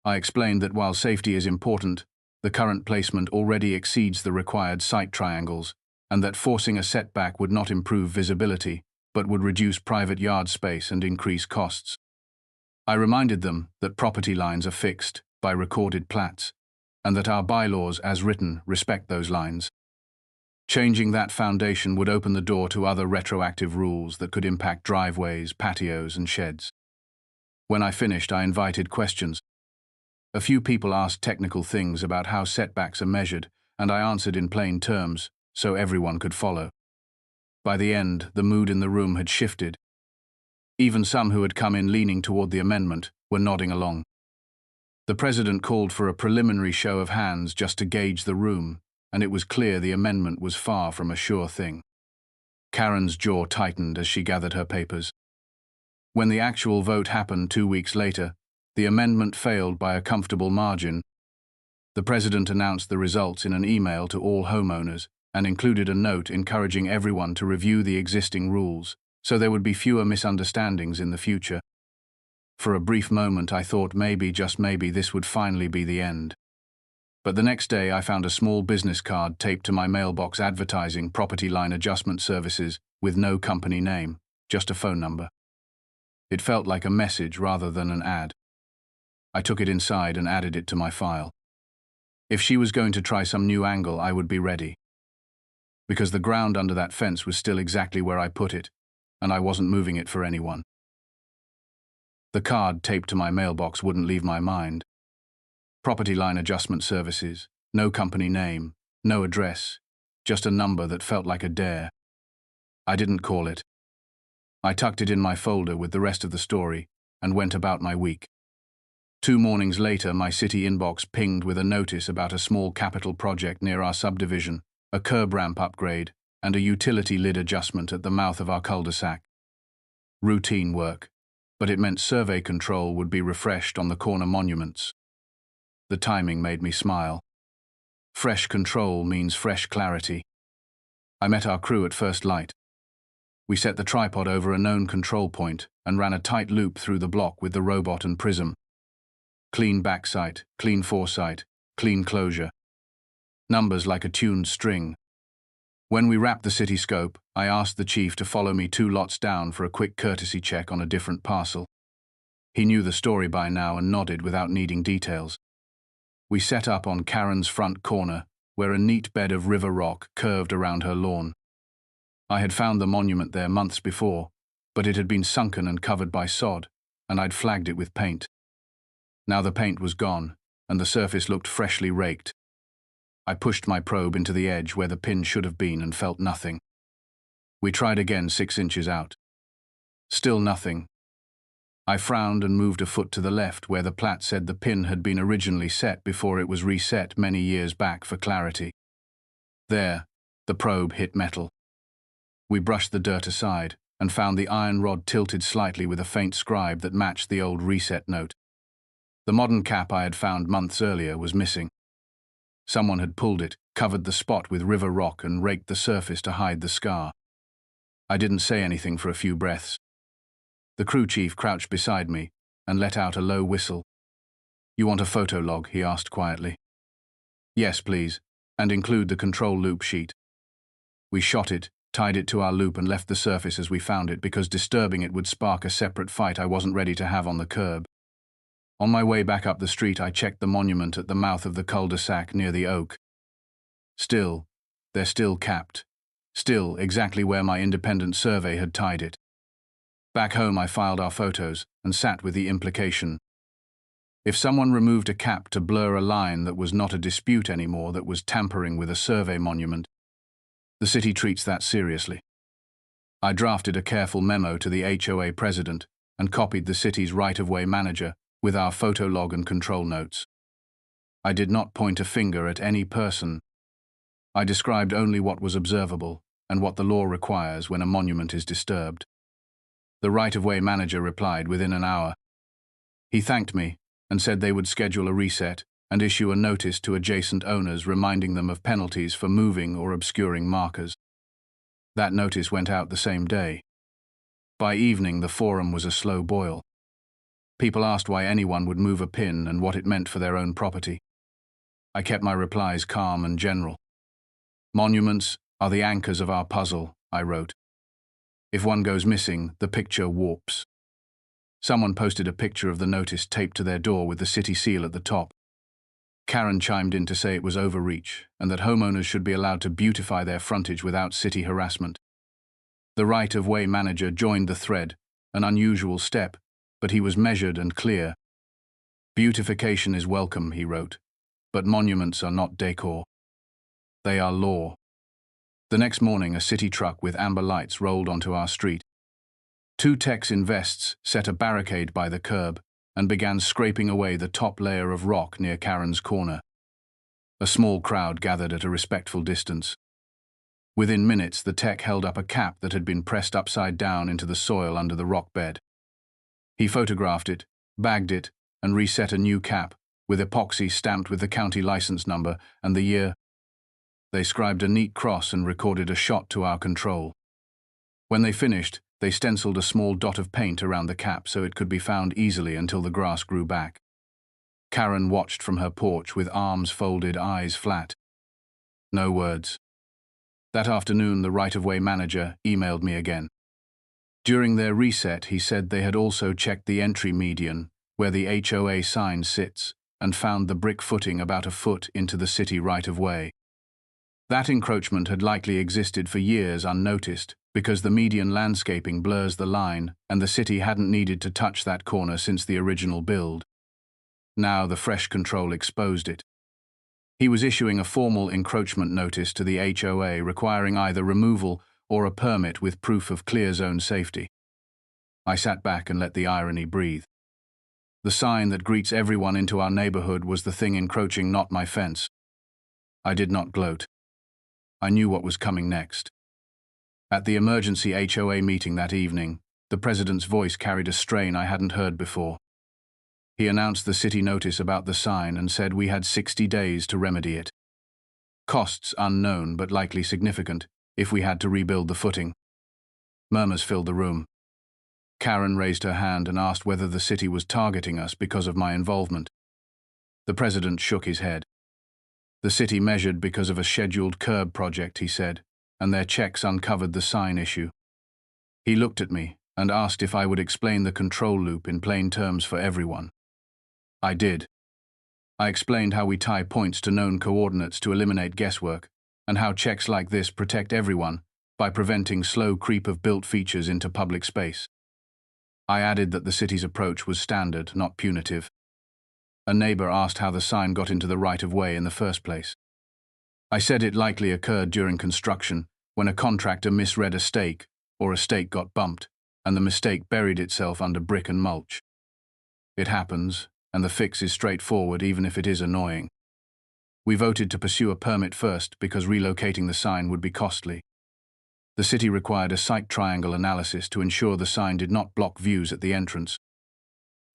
I explained that while safety is important, the current placement already exceeds the required sight triangles, and that forcing a setback would not improve visibility, but would reduce private yard space and increase costs. I reminded them that property lines are fixed by recorded plats, and that our bylaws, as written, respect those lines. Changing that foundation would open the door to other retroactive rules that could impact driveways, patios, and sheds. When I finished, I invited questions. A few people asked technical things about how setbacks are measured, and I answered in plain terms, so everyone could follow. By the end, the mood in the room had shifted. Even some who had come in leaning toward the amendment were nodding along. The president called for a preliminary show of hands just to gauge the room, and it was clear the amendment was far from a sure thing. Karen's jaw tightened as she gathered her papers. When the actual vote happened 2 weeks later, the amendment failed by a comfortable margin. The president announced the results in an email to all homeowners and included a note encouraging everyone to review the existing rules, so there would be fewer misunderstandings in the future. For a brief moment I thought maybe, just maybe, this would finally be the end. But the next day I found a small business card taped to my mailbox advertising property line adjustment services with no company name, just a phone number. It felt like a message rather than an ad. I took it inside and added it to my file. If she was going to try some new angle, I would be ready. Because the ground under that fence was still exactly where I put it, and I wasn't moving it for anyone. The card taped to my mailbox wouldn't leave my mind. Property line adjustment services, no company name, no address, just a number that felt like a dare. I didn't call it. I tucked it in my folder with the rest of the story and went about my week. 2 mornings later, my city inbox pinged with a notice about a small capital project near our subdivision, a curb ramp upgrade, and a utility lid adjustment at the mouth of our cul-de-sac. Routine work, but it meant survey control would be refreshed on the corner monuments. The timing made me smile. Fresh control means fresh clarity. I met our crew at first light. We set the tripod over a known control point and ran a tight loop through the block with the robot and prism. Clean backsight, clean foresight, clean closure. Numbers like a tuned string. When we wrapped the city scope, I asked the chief to follow me 2 lots down for a quick courtesy check on a different parcel. He knew the story by now and nodded without needing details. We set up on Karen's front corner, where a neat bed of river rock curved around her lawn. I had found the monument there months before, but it had been sunken and covered by sod, and I'd flagged it with paint. Now the paint was gone, and the surface looked freshly raked. I pushed my probe into the edge where the pin should have been and felt nothing. We tried again 6 inches out. Still nothing. I frowned and moved a foot to the left where the plat said the pin had been originally set before it was reset many years back for clarity. There, the probe hit metal. We brushed the dirt aside and found the iron rod tilted slightly with a faint scribe that matched the old reset note. The modern cap I had found months earlier was missing. Someone had pulled it, covered the spot with river rock and raked the surface to hide the scar. I didn't say anything for a few breaths. The crew chief crouched beside me and let out a low whistle. "You want a photo log?" he asked quietly. "Yes, please, and include the control loop sheet." We shot it, tied it to our loop and left the surface as we found it because disturbing it would spark a separate fight I wasn't ready to have on the curb. On my way back up the street, I checked the monument at the mouth of the cul-de-sac near the oak. Still, they're still capped. Still exactly where my independent survey had tied it. Back home, I filed our photos and sat with the implication. If someone removed a cap to blur a line that was not a dispute anymore, that was tampering with a survey monument, the city treats that seriously. I drafted a careful memo to the HOA president and copied the city's right-of-way manager with our photo log and control notes. I did not point a finger at any person. I described only what was observable, and what the law requires when a monument is disturbed. The right-of-way manager replied within an hour. He thanked me and said they would schedule a reset and issue a notice to adjacent owners reminding them of penalties for moving or obscuring markers. That notice went out the same day. By evening, the forum was a slow boil. People asked why anyone would move a pin and what it meant for their own property. I kept my replies calm and general. Monuments are the anchors of our puzzle, I wrote. If one goes missing, the picture warps. Someone posted a picture of the notice taped to their door with the city seal at the top. Karen chimed in to say it was overreach and that homeowners should be allowed to beautify their frontage without city harassment. The right-of-way manager joined the thread, an unusual step, but he was measured and clear. Beautification is welcome, he wrote, but monuments are not decor. They are law. The next morning, a city truck with amber lights rolled onto our street. Two techs in vests set a barricade by the curb and began scraping away the top layer of rock near Karen's corner. A small crowd gathered at a respectful distance. Within minutes, the tech held up a cap that had been pressed upside down into the soil under the rock bed. He photographed it, bagged it, and reset a new cap, with epoxy stamped with the county license number and the year. They scribed a neat cross and recorded a shot to our control. When they finished, they stenciled a small dot of paint around the cap so it could be found easily until the grass grew back. Karen watched from her porch with arms folded, eyes flat. No words. That afternoon, the right-of-way manager emailed me again. During their reset, he said they had also checked the entry median, where the HOA sign sits, and found the brick footing about a foot into the city right-of-way. That encroachment had likely existed for years unnoticed, because the median landscaping blurs the line and the city hadn't needed to touch that corner since the original build. Now the fresh control exposed it. He was issuing a formal encroachment notice to the HOA requiring either removal or a permit with proof of clear zone safety. I sat back and let the irony breathe. The sign that greets everyone into our neighborhood was the thing encroaching, not my fence. I did not gloat. I knew what was coming next. At the emergency HOA meeting that evening, the president's voice carried a strain I hadn't heard before. He announced the city notice about the sign and said we had 60 days to remedy it. Costs unknown but likely significant if we had to rebuild the footing. Murmurs filled the room. Karen raised her hand and asked whether the city was targeting us because of my involvement. The president shook his head. The city measured because of a scheduled curb project, he said, and their checks uncovered the sign issue. He looked at me and asked if I would explain the control loop in plain terms for everyone. I did. I explained how we tie points to known coordinates to eliminate guesswork, and how checks like this protect everyone by preventing slow creep of built features into public space. I added that the city's approach was standard, not punitive. A neighbor asked how the sign got into the right-of-way in the first place. I said it likely occurred during construction, when a contractor misread a stake, or a stake got bumped, and the mistake buried itself under brick and mulch. It happens, and the fix is straightforward even if it is annoying. We voted to pursue a permit first because relocating the sign would be costly. The city required a site triangle analysis to ensure the sign did not block views at the entrance.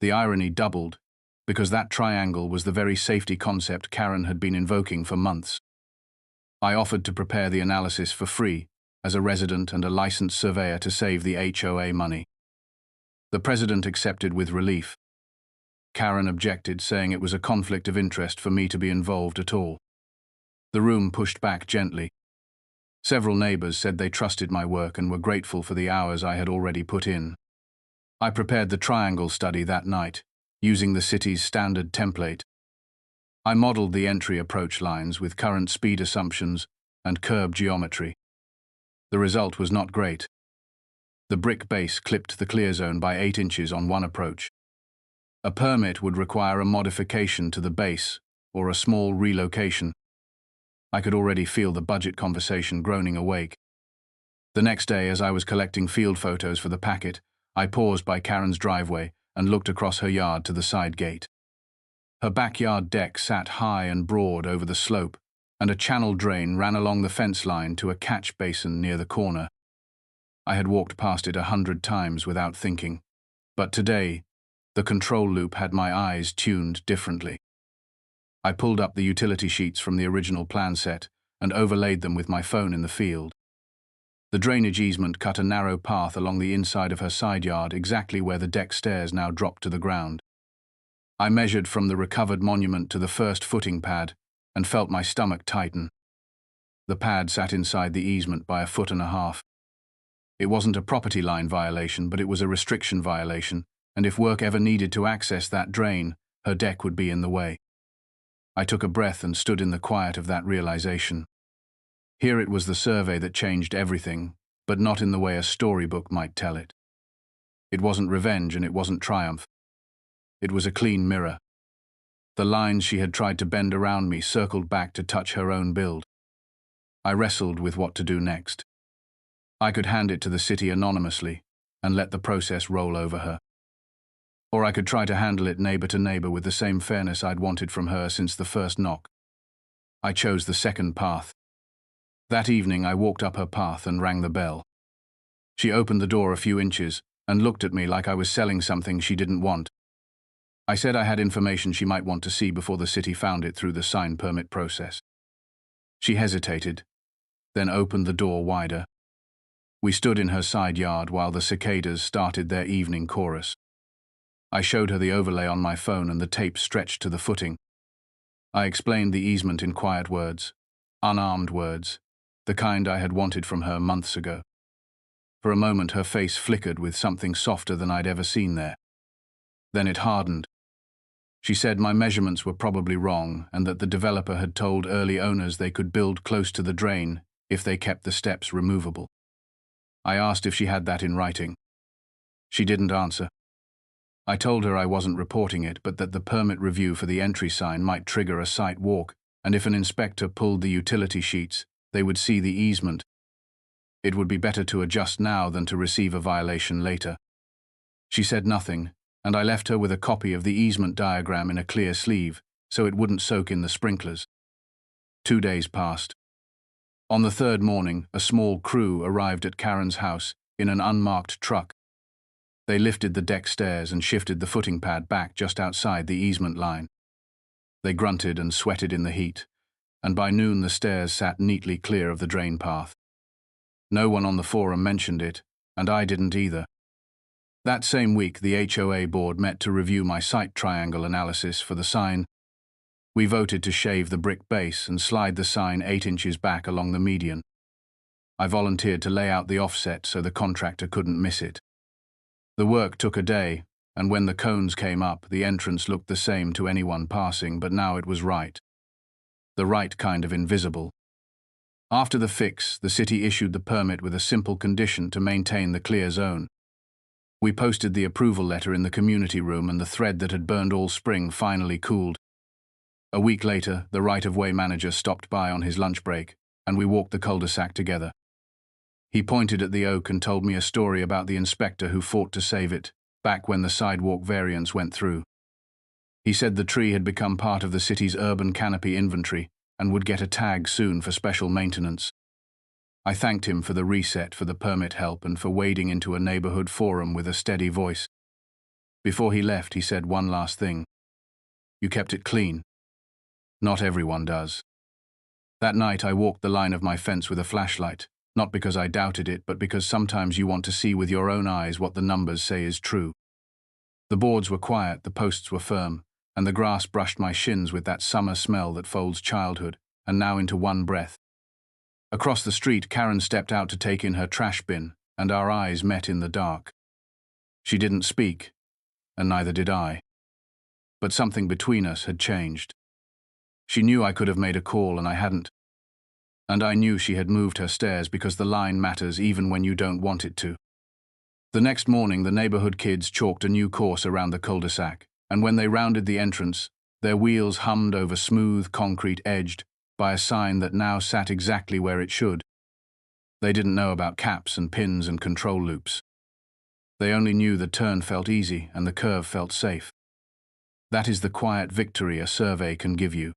The irony doubled, because that triangle was the very safety concept Karen had been invoking for months. I offered to prepare the analysis for free, as a resident and a licensed surveyor to save the HOA money. The president accepted with relief. Karen objected, saying it was a conflict of interest for me to be involved at all. The room pushed back gently. Several neighbors said they trusted my work and were grateful for the hours I had already put in. I prepared the triangle study that night, using the city's standard template. I modeled the entry approach lines with current speed assumptions and curb geometry. The result was not great. The brick base clipped the clear zone by 8 inches on one approach. A permit would require a modification to the base or a small relocation. I could already feel the budget conversation groaning awake. The next day, as I was collecting field photos for the packet, I paused by Karen's driveway and looked across her yard to the side gate. Her backyard deck sat high and broad over the slope, and a channel drain ran along the fence line to a catch basin near the corner. I had walked past it 100 times without thinking, but today, the control loop had my eyes tuned differently. I pulled up the utility sheets from the original plan set and overlaid them with my phone in the field. The drainage easement cut a narrow path along the inside of her side yard, exactly where the deck stairs now dropped to the ground. I measured from the recovered monument to the first footing pad and felt my stomach tighten. The pad sat inside the easement by 1.5 feet. It wasn't a property line violation, but it was a restriction violation, and if work ever needed to access that drain, her deck would be in the way. I took a breath and stood in the quiet of that realization. Here it was the survey that changed everything, but not in the way a storybook might tell it. It wasn't revenge and it wasn't triumph. It was a clean mirror. The lines she had tried to bend around me circled back to touch her own build. I wrestled with what to do next. I could hand it to the city anonymously and let the process roll over her. Or I could try to handle it neighbor to neighbor with the same fairness I'd wanted from her since the first knock. I chose the second path. That evening I walked up her path and rang the bell. She opened the door a few inches and looked at me like I was selling something she didn't want. I said I had information she might want to see before the city found it through the sign permit process. She hesitated, then opened the door wider. We stood in her side yard while the cicadas started their evening chorus. I showed her the overlay on my phone and the tape stretched to the footing. I explained the easement in quiet words, unarmed words, the kind I had wanted from her months ago. For a moment her face flickered with something softer than I'd ever seen there. Then it hardened. She said my measurements were probably wrong and that the developer had told early owners they could build close to the drain if they kept the steps removable. I asked if she had that in writing. She didn't answer. I told her I wasn't reporting it, but that the permit review for the entry sign might trigger a site walk, and if an inspector pulled the utility sheets, they would see the easement. It would be better to adjust now than to receive a violation later. She said nothing, and I left her with a copy of the easement diagram in a clear sleeve, so it wouldn't soak in the sprinklers. 2 days passed. On the third morning, a small crew arrived at Karen's house in an unmarked truck. They lifted the deck stairs and shifted the footing pad back just outside the easement line. They grunted and sweated in the heat, and by noon the stairs sat neatly clear of the drain path. No one on the forum mentioned it, and I didn't either. That same week, the HOA board met to review my site triangle analysis for the sign. We voted to shave the brick base and slide the sign 8 inches back along the median. I volunteered to lay out the offset so the contractor couldn't miss it. The work took a day, and when the cones came up, the entrance looked the same to anyone passing, but now it was right. The right kind of invisible. After the fix, the city issued the permit with a simple condition to maintain the clear zone. We posted the approval letter in the community room, and the thread that had burned all spring finally cooled. A week later, the right-of-way manager stopped by on his lunch break, and we walked the cul-de-sac together. He pointed at the oak and told me a story about the inspector who fought to save it, back when the sidewalk variance went through. He said the tree had become part of the city's urban canopy inventory and would get a tag soon for special maintenance. I thanked him for the reset, for the permit help, and for wading into a neighborhood forum with a steady voice. Before he left, he said one last thing. You kept it clean. Not everyone does. That night I walked the line of my fence with a flashlight, not because I doubted it, but because sometimes you want to see with your own eyes what the numbers say is true. The boards were quiet, the posts were firm, and the grass brushed my shins with that summer smell that folds childhood, and now into one breath. Across the street, Karen stepped out to take in her trash bin, and our eyes met in the dark. She didn't speak, and neither did I. But something between us had changed. She knew I could have made a call and I hadn't. And I knew she had moved her stairs because the line matters even when you don't want it to. The next morning, the neighborhood kids chalked a new course around the cul-de-sac, and when they rounded the entrance, their wheels hummed over smooth concrete edged by a sign that now sat exactly where it should. They didn't know about caps and pins and control loops. They only knew the turn felt easy and the curve felt safe. That is the quiet victory a survey can give you.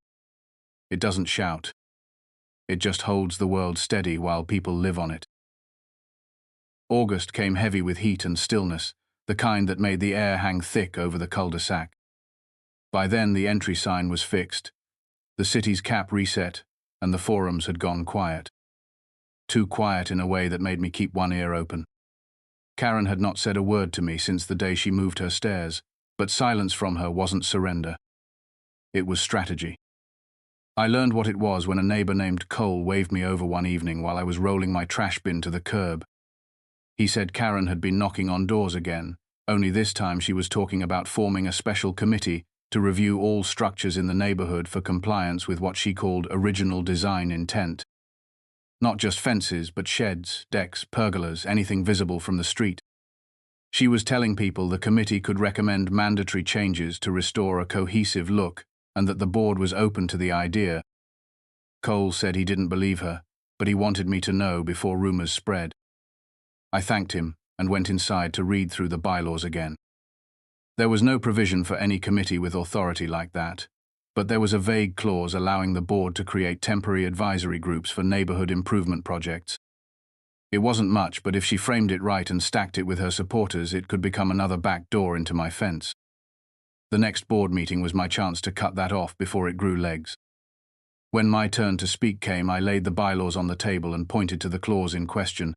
It doesn't shout. It just holds the world steady while people live on it. August came heavy with heat and stillness, the kind that made the air hang thick over the cul-de-sac. By then the entry sign was fixed, the city's cap reset, and the forums had gone quiet. Too quiet in a way that made me keep one ear open. Karen had not said a word to me since the day she moved her stairs, but silence from her wasn't surrender. It was strategy. I learned what it was when a neighbor named Cole waved me over one evening while I was rolling my trash bin to the curb. He said Karen had been knocking on doors again, only this time she was talking about forming a special committee to review all structures in the neighborhood for compliance with what she called original design intent. Not just fences, but sheds, decks, pergolas, anything visible from the street. She was telling people the committee could recommend mandatory changes to restore a cohesive look and that the board was open to the idea. Cole said he didn't believe her, but he wanted me to know before rumors spread. I thanked him and went inside to read through the bylaws again. There was no provision for any committee with authority like that, but there was a vague clause allowing the board to create temporary advisory groups for neighborhood improvement projects. It wasn't much, but if she framed it right and stacked it with her supporters, it could become another back door into my fence. The next board meeting was my chance to cut that off before it grew legs. When my turn to speak came, I laid the bylaws on the table and pointed to the clause in question.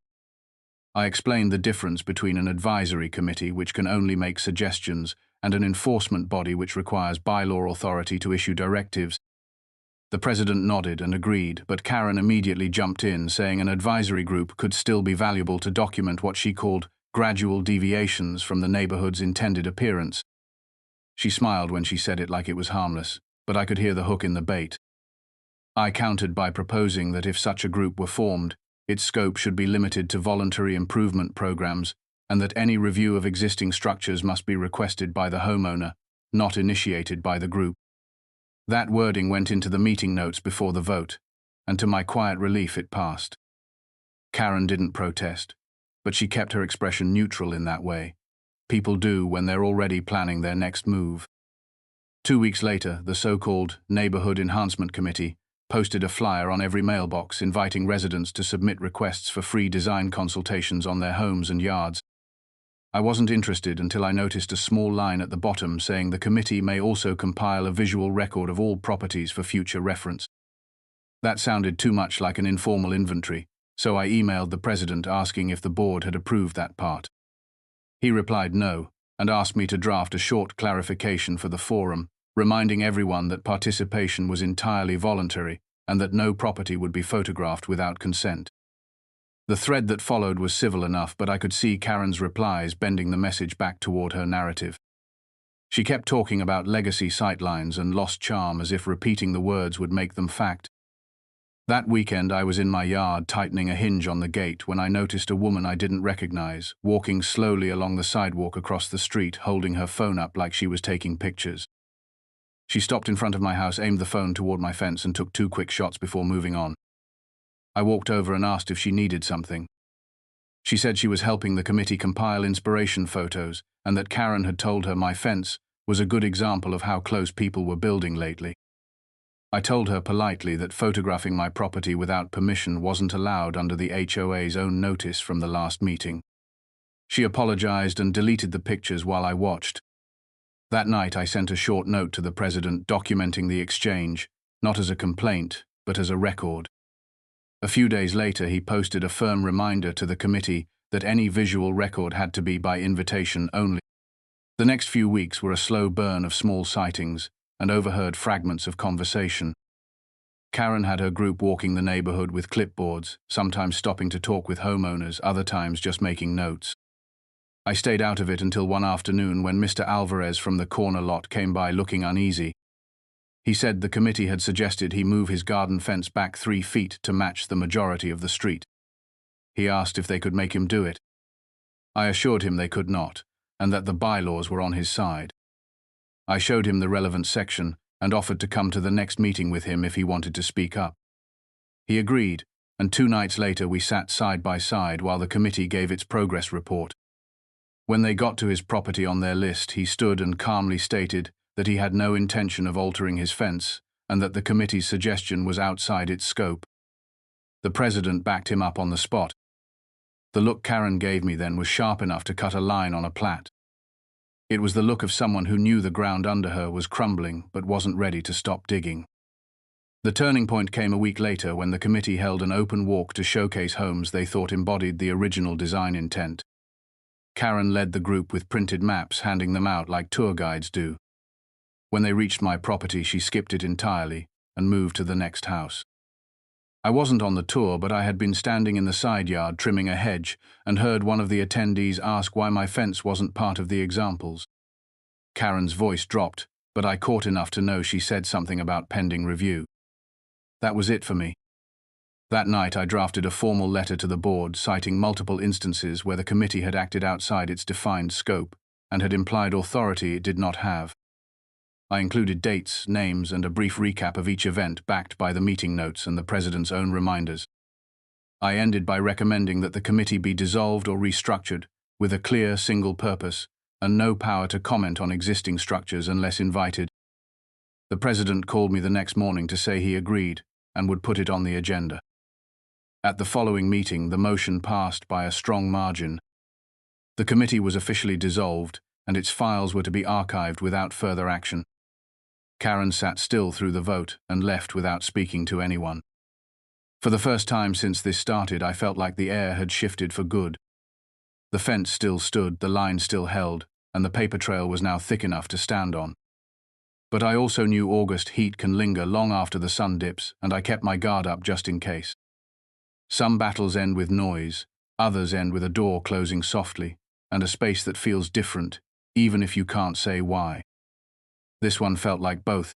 I explained the difference between an advisory committee, which can only make suggestions, and an enforcement body which requires bylaw authority to issue directives. The president nodded and agreed, but Karen immediately jumped in, saying an advisory group could still be valuable to document what she called gradual deviations from the neighborhood's intended appearance. She smiled when she said it like it was harmless, but I could hear the hook in the bait. I countered by proposing that if such a group were formed, its scope should be limited to voluntary improvement programs, and that any review of existing structures must be requested by the homeowner, not initiated by the group. That wording went into the meeting notes before the vote, and to my quiet relief it passed. Karen didn't protest, but she kept her expression neutral in that way. People do when they're already planning their next move. 2 weeks later, the so-called Neighborhood Enhancement Committee posted a flyer on every mailbox inviting residents to submit requests for free design consultations on their homes and yards. I wasn't interested until I noticed a small line at the bottom saying the committee may also compile a visual record of all properties for future reference. That sounded too much like an informal inventory, so I emailed the president asking if the board had approved that part. He replied no, and asked me to draft a short clarification for the forum, reminding everyone that participation was entirely voluntary and that no property would be photographed without consent. The thread that followed was civil enough, but I could see Karen's replies bending the message back toward her narrative. She kept talking about legacy sightlines and lost charm as if repeating the words would make them fact. That weekend I was in my yard tightening a hinge on the gate when I noticed a woman I didn't recognize, walking slowly along the sidewalk across the street, holding her phone up like she was taking pictures. She stopped in front of my house, aimed the phone toward my fence, and took 2 quick shots before moving on. I walked over and asked if she needed something. She said she was helping the committee compile inspiration photos, and that Karen had told her my fence was a good example of how close people were building lately. I told her politely that photographing my property without permission wasn't allowed under the HOA's own notice from the last meeting. She apologized and deleted the pictures while I watched. That night I sent a short note to the president documenting the exchange, not as a complaint, but as a record. A few days later he posted a firm reminder to the committee that any visual record had to be by invitation only. The next few weeks were a slow burn of small sightings and overheard fragments of conversation. Karen had her group walking the neighborhood with clipboards, sometimes stopping to talk with homeowners, other times just making notes. I stayed out of it until one afternoon when Mr. Alvarez from the corner lot came by looking uneasy. He said the committee had suggested he move his garden fence back 3 feet to match the majority of the street. He asked if they could make him do it. I assured him they could not, and that the bylaws were on his side. I showed him the relevant section and offered to come to the next meeting with him if he wanted to speak up. He agreed, and 2 nights later we sat side by side while the committee gave its progress report. When they got to his property on their list, he stood and calmly stated that he had no intention of altering his fence and that the committee's suggestion was outside its scope. The president backed him up on the spot. The look Karen gave me then was sharp enough to cut a line on a plat. It was the look of someone who knew the ground under her was crumbling but wasn't ready to stop digging. The turning point came a week later when the committee held an open walk to showcase homes they thought embodied the original design intent. Karen led the group with printed maps, handing them out like tour guides do. When they reached my property, she skipped it entirely and moved to the next house. I wasn't on the tour, but I had been standing in the side yard trimming a hedge and heard one of the attendees ask why my fence wasn't part of the examples. Karen's voice dropped, but I caught enough to know she said something about pending review. That was it for me. That night I drafted a formal letter to the board citing multiple instances where the committee had acted outside its defined scope and had implied authority it did not have. I included dates, names, and a brief recap of each event backed by the meeting notes and the president's own reminders. I ended by recommending that the committee be dissolved or restructured with a clear single purpose and no power to comment on existing structures unless invited. The president called me the next morning to say he agreed and would put it on the agenda. At the following meeting, the motion passed by a strong margin. The committee was officially dissolved, and its files were to be archived without further action. Karen sat still through the vote and left without speaking to anyone. For the first time since this started, I felt like the air had shifted for good. The fence still stood, the line still held, and the paper trail was now thick enough to stand on. But I also knew August heat can linger long after the sun dips, and I kept my guard up just in case. Some battles end with noise, others end with a door closing softly, and a space that feels different, even if you can't say why. This one felt like both.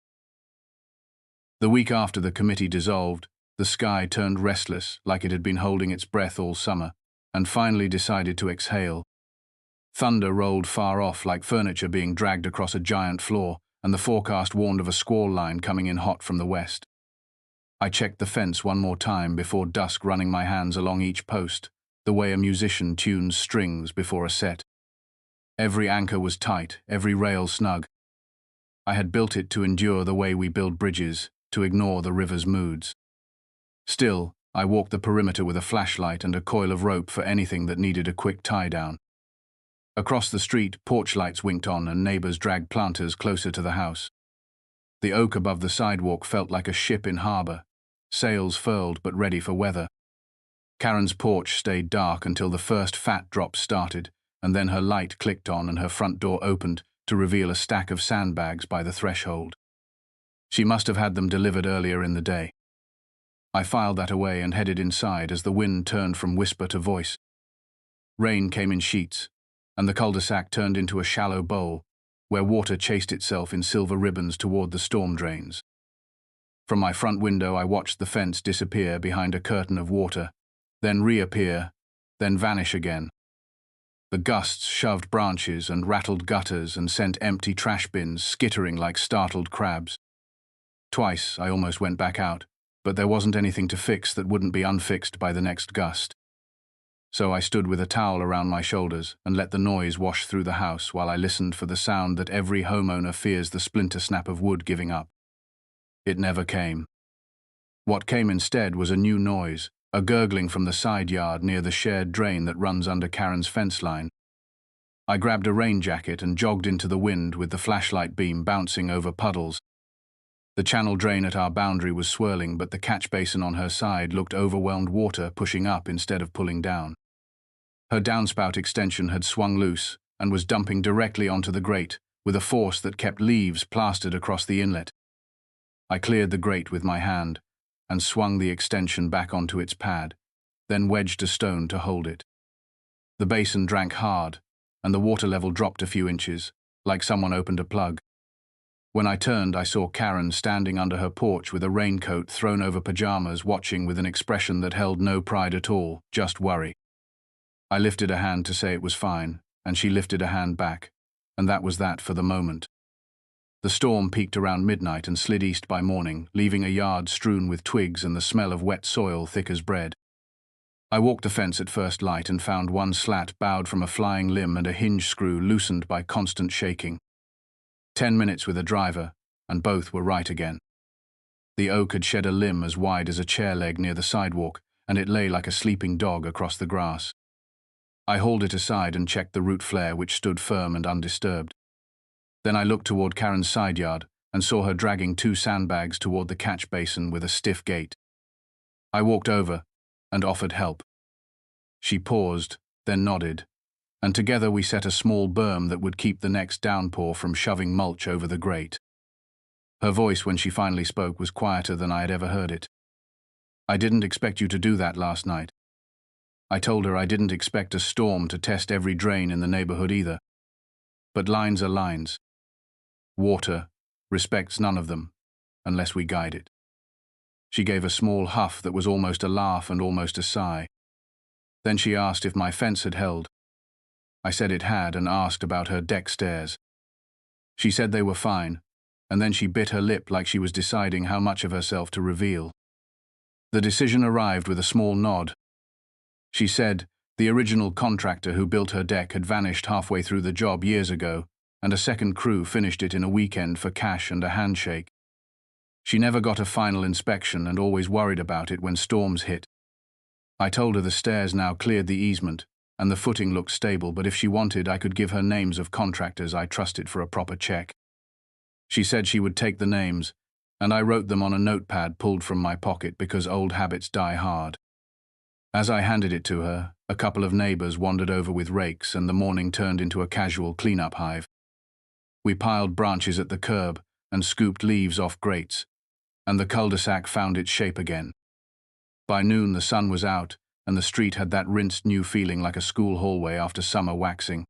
The week after the committee dissolved, the sky turned restless, like it had been holding its breath all summer, and finally decided to exhale. Thunder rolled far off like furniture being dragged across a giant floor, and the forecast warned of a squall line coming in hot from the west. I checked the fence one more time before dusk, running my hands along each post, the way a musician tunes strings before a set. Every anchor was tight, every rail snug. I had built it to endure the way we build bridges, to ignore the river's moods. Still, I walked the perimeter with a flashlight and a coil of rope for anything that needed a quick tie-down. Across the street, porch lights winked on and neighbors dragged planters closer to the house. The oak above the sidewalk felt like a ship in harbor, sails furled but ready for weather. Karen's porch stayed dark until the first fat drops started, and then her light clicked on and her front door opened to reveal a stack of sandbags by the threshold. She must have had them delivered earlier in the day. I filed that away and headed inside as the wind turned from whisper to voice. Rain came in sheets, and the cul-de-sac turned into a shallow bowl, where water chased itself in silver ribbons toward the storm drains. From my front window I watched the fence disappear behind a curtain of water, then reappear, then vanish again. The gusts shoved branches and rattled gutters and sent empty trash bins skittering like startled crabs. Twice I almost went back out, but there wasn't anything to fix that wouldn't be unfixed by the next gust. So I stood with a towel around my shoulders and let the noise wash through the house while I listened for the sound that every homeowner fears, the splinter snap of wood giving up. It never came. What came instead was a new noise, a gurgling from the side yard near the shared drain that runs under Karen's fence line. I grabbed a rain jacket and jogged into the wind with the flashlight beam bouncing over puddles. The channel drain at our boundary was swirling, but the catch basin on her side looked overwhelmed, water pushing up instead of pulling down. Her downspout extension had swung loose and was dumping directly onto the grate with a force that kept leaves plastered across the inlet. I cleared the grate with my hand and swung the extension back onto its pad, then wedged a stone to hold it. The basin drank hard, and the water level dropped a few inches, like someone opened a plug. When I turned, I saw Karen standing under her porch with a raincoat thrown over pajamas, watching with an expression that held no pride at all, just worry. I lifted a hand to say it was fine, and she lifted a hand back, and that was that for the moment. The storm peaked around midnight and slid east by morning, leaving a yard strewn with twigs and the smell of wet soil thick as bread. I walked the fence at first light and found one slat bowed from a flying limb and a hinge screw loosened by constant shaking. 10 minutes with a driver, and both were right again. The oak had shed a limb as wide as a chair leg near the sidewalk, and it lay like a sleeping dog across the grass. I hauled it aside and checked the root flare, which stood firm and undisturbed. Then I looked toward Karen's side yard and saw her dragging 2 sandbags toward the catch basin with a stiff gait. I walked over and offered help. She paused, then nodded, and together we set a small berm that would keep the next downpour from shoving mulch over the grate. Her voice, when she finally spoke, was quieter than I had ever heard it. "I didn't expect you to do that last night." I told her I didn't expect a storm to test every drain in the neighborhood either. But lines are lines. Water respects none of them, unless we guide it. She gave a small huff that was almost a laugh and almost a sigh. Then she asked if my fence had held. I said it had and asked about her deck stairs. She said they were fine, and then she bit her lip like she was deciding how much of herself to reveal. The decision arrived with a small nod. She said the original contractor who built her deck had vanished halfway through the job years ago, and a second crew finished it in a weekend for cash and a handshake. She never got a final inspection and always worried about it when storms hit. I told her the stairs now cleared the easement, and the footing looked stable, but if she wanted, I could give her names of contractors I trusted for a proper check. She said she would take the names, and I wrote them on a notepad pulled from my pocket because old habits die hard. As I handed it to her, a couple of neighbors wandered over with rakes, and the morning turned into a casual cleanup hive. We piled branches at the curb and scooped leaves off grates, and the cul-de-sac found its shape again. By noon the sun was out, and the street had that rinsed new feeling like a school hallway after summer waxing.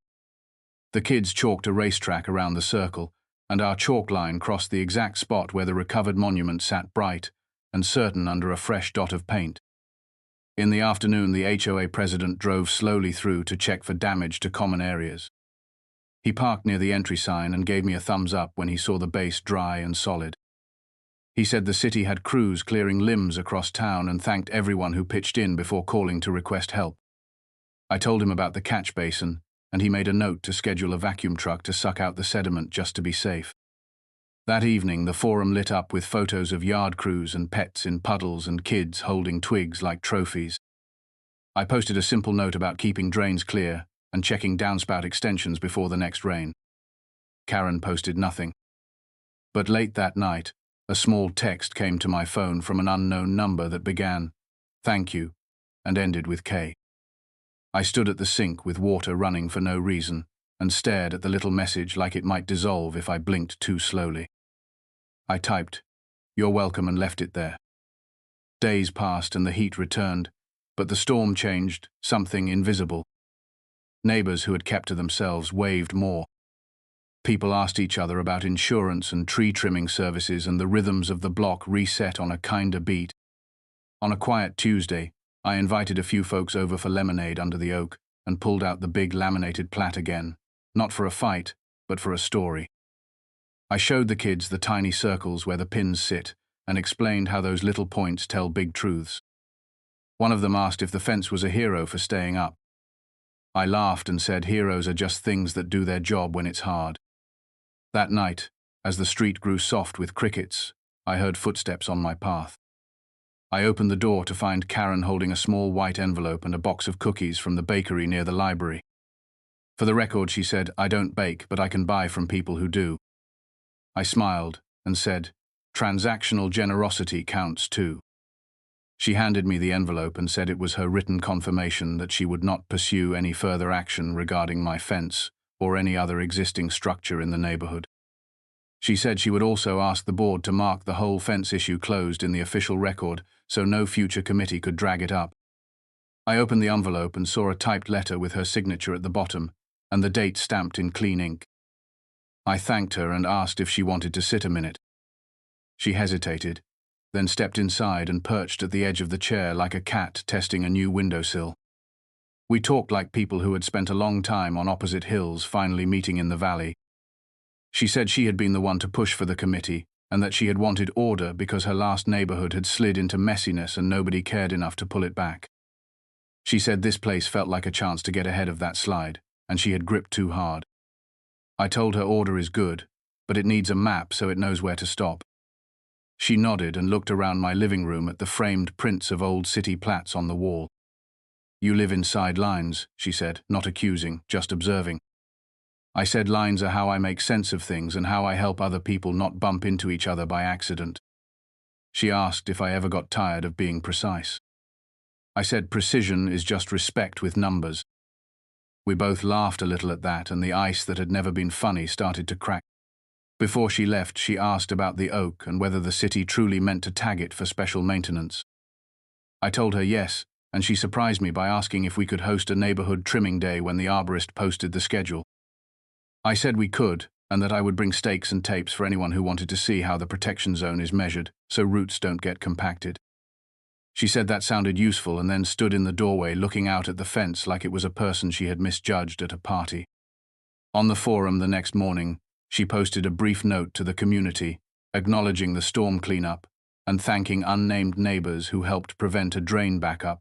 The kids chalked a racetrack around the circle, and our chalk line crossed the exact spot where the recovered monument sat bright and certain under a fresh dot of paint. In the afternoon, the HOA president drove slowly through to check for damage to common areas. He parked near the entry sign and gave me a thumbs up when he saw the base dry and solid. He said the city had crews clearing limbs across town and thanked everyone who pitched in before calling to request help. I told him about the catch basin, and he made a note to schedule a vacuum truck to suck out the sediment just to be safe. That evening, the forum lit up with photos of yard crews and pets in puddles and kids holding twigs like trophies. I posted a simple note about keeping drains clear and checking downspout extensions before the next rain. Karen posted nothing. But late that night, a small text came to my phone from an unknown number that began, "Thank you," and ended with K. I stood at the sink with water running for no reason and stared at the little message like it might dissolve if I blinked too slowly. I typed, "You're welcome," and left it there. Days passed and the heat returned, but the storm changed something invisible. Neighbors who had kept to themselves waved more. People asked each other about insurance and tree trimming services, and the rhythms of the block reset on a kinder beat. On a quiet Tuesday, I invited a few folks over for lemonade under the oak and pulled out the big laminated plat again, not for a fight, but for a story. I showed the kids the tiny circles where the pins sit and explained how those little points tell big truths. One of them asked if the fence was a hero for staying up. I laughed and said heroes are just things that do their job when it's hard. That night, as the street grew soft with crickets, I heard footsteps on my path. I opened the door to find Karen holding a small white envelope and a box of cookies from the bakery near the library. For the record, she said, "I don't bake, but I can buy from people who do." I smiled and said, "Transactional generosity counts too." She handed me the envelope and said it was her written confirmation that she would not pursue any further action regarding my fence or any other existing structure in the neighborhood. She said she would also ask the board to mark the whole fence issue closed in the official record so no future committee could drag it up. I opened the envelope and saw a typed letter with her signature at the bottom and the date stamped in clean ink. I thanked her and asked if she wanted to sit a minute. She hesitated, then stepped inside and perched at the edge of the chair like a cat testing a new windowsill. We talked like people who had spent a long time on opposite hills finally meeting in the valley. She said she had been the one to push for the committee and that she had wanted order because her last neighborhood had slid into messiness and nobody cared enough to pull it back. She said this place felt like a chance to get ahead of that slide, and she had gripped too hard. I told her order is good, but it needs a map so it knows where to stop. She nodded and looked around my living room at the framed prints of old city plats on the wall. "You live inside lines," she said, not accusing, just observing. I said lines are how I make sense of things and how I help other people not bump into each other by accident. She asked if I ever got tired of being precise. I said precision is just respect with numbers. We both laughed a little at that, and the ice that had never been funny started to crack. Before she left, she asked about the oak and whether the city truly meant to tag it for special maintenance. I told her yes, and she surprised me by asking if we could host a neighborhood trimming day when the arborist posted the schedule. I said we could, and that I would bring stakes and tapes for anyone who wanted to see how the protection zone is measured, so roots don't get compacted. She said that sounded useful and then stood in the doorway looking out at the fence like it was a person she had misjudged at a party. On the forum the next morning, she posted a brief note to the community, acknowledging the storm cleanup and thanking unnamed neighbors who helped prevent a drain backup.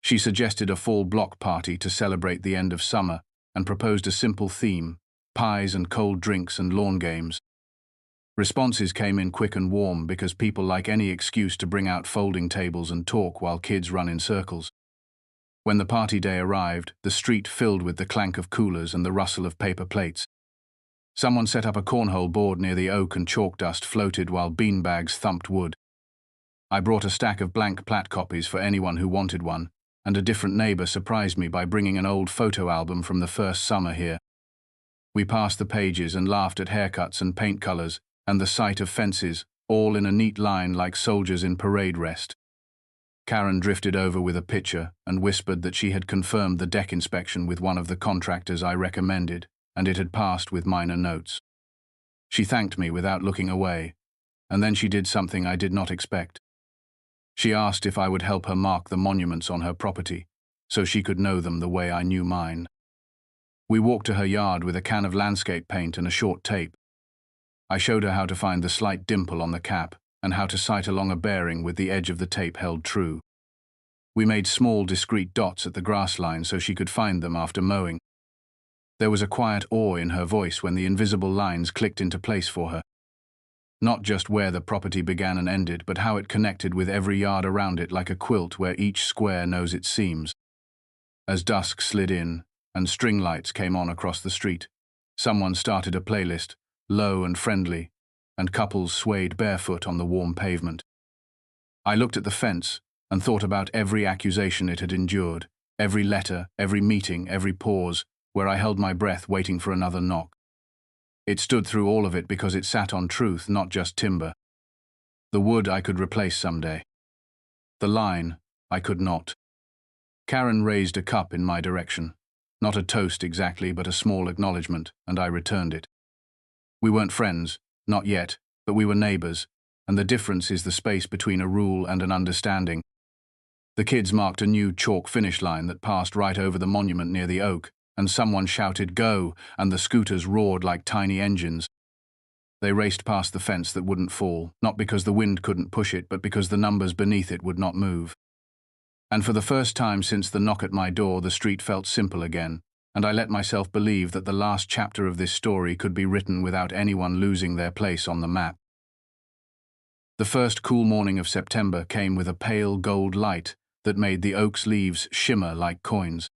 She suggested a fall block party to celebrate the end of summer and proposed a simple theme: pies and cold drinks and lawn games. Responses came in quick and warm because people like any excuse to bring out folding tables and talk while kids run in circles. When the party day arrived, the street filled with the clank of coolers and the rustle of paper plates. Someone set up a cornhole board near the oak and chalk dust floated while beanbags thumped wood. I brought a stack of blank plat copies for anyone who wanted one, and a different neighbor surprised me by bringing an old photo album from the first summer here. We passed the pages and laughed at haircuts and paint colors and the sight of fences, all in a neat line like soldiers in parade rest. Karen drifted over with a pitcher and whispered that she had confirmed the deck inspection with one of the contractors I recommended, and it had passed with minor notes. She thanked me without looking away, and then she did something I did not expect. She asked if I would help her mark the monuments on her property, so she could know them the way I knew mine. We walked to her yard with a can of landscape paint and a short tape. I showed her how to find the slight dimple on the cap and how to sight along a bearing with the edge of the tape held true. We made small, discreet dots at the grass line so she could find them after mowing. There was a quiet awe in her voice when the invisible lines clicked into place for her. Not just where the property began and ended, but how it connected with every yard around it like a quilt where each square knows its seams. As dusk slid in and string lights came on across the street, someone started a playlist, low and friendly, and couples swayed barefoot on the warm pavement. I looked at the fence and thought about every accusation it had endured, every letter, every meeting, every pause, where I held my breath waiting for another knock. It stood through all of it because it sat on truth, not just timber. The wood I could replace someday. The line I could not. Karen raised a cup in my direction. Not a toast exactly, but a small acknowledgement, and I returned it. We weren't friends, not yet, but we were neighbors, and the difference is the space between a rule and an understanding. The kids marked a new chalk finish line that passed right over the monument near the oak, and someone shouted, "Go!" and the scooters roared like tiny engines. They raced past the fence that wouldn't fall, not because the wind couldn't push it, but because the numbers beneath it would not move. And for the first time since the knock at my door, the street felt simple again, and I let myself believe that the last chapter of this story could be written without anyone losing their place on the map. The first cool morning of September came with a pale gold light that made the oak's leaves shimmer like coins.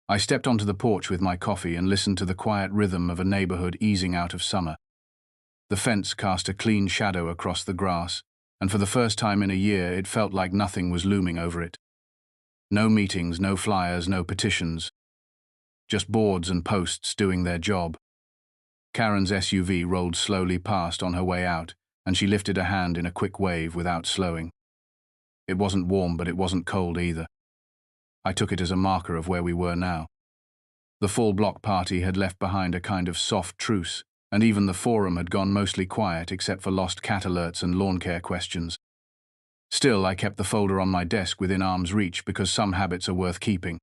I stepped onto the porch with my coffee and listened to the quiet rhythm of a neighborhood easing out of summer. The fence cast a clean shadow across the grass, and for the first time in a year it felt like nothing was looming over it. No meetings, no flyers, no petitions. Just boards and posts doing their job. Karen's SUV rolled slowly past on her way out, and she lifted a hand in a quick wave without slowing. It wasn't warm, but it wasn't cold either. I took it as a marker of where we were now. The full block party had left behind a kind of soft truce, and even the forum had gone mostly quiet except for lost cat alerts and lawn care questions. Still, I kept the folder on my desk within arm's reach because some habits are worth keeping.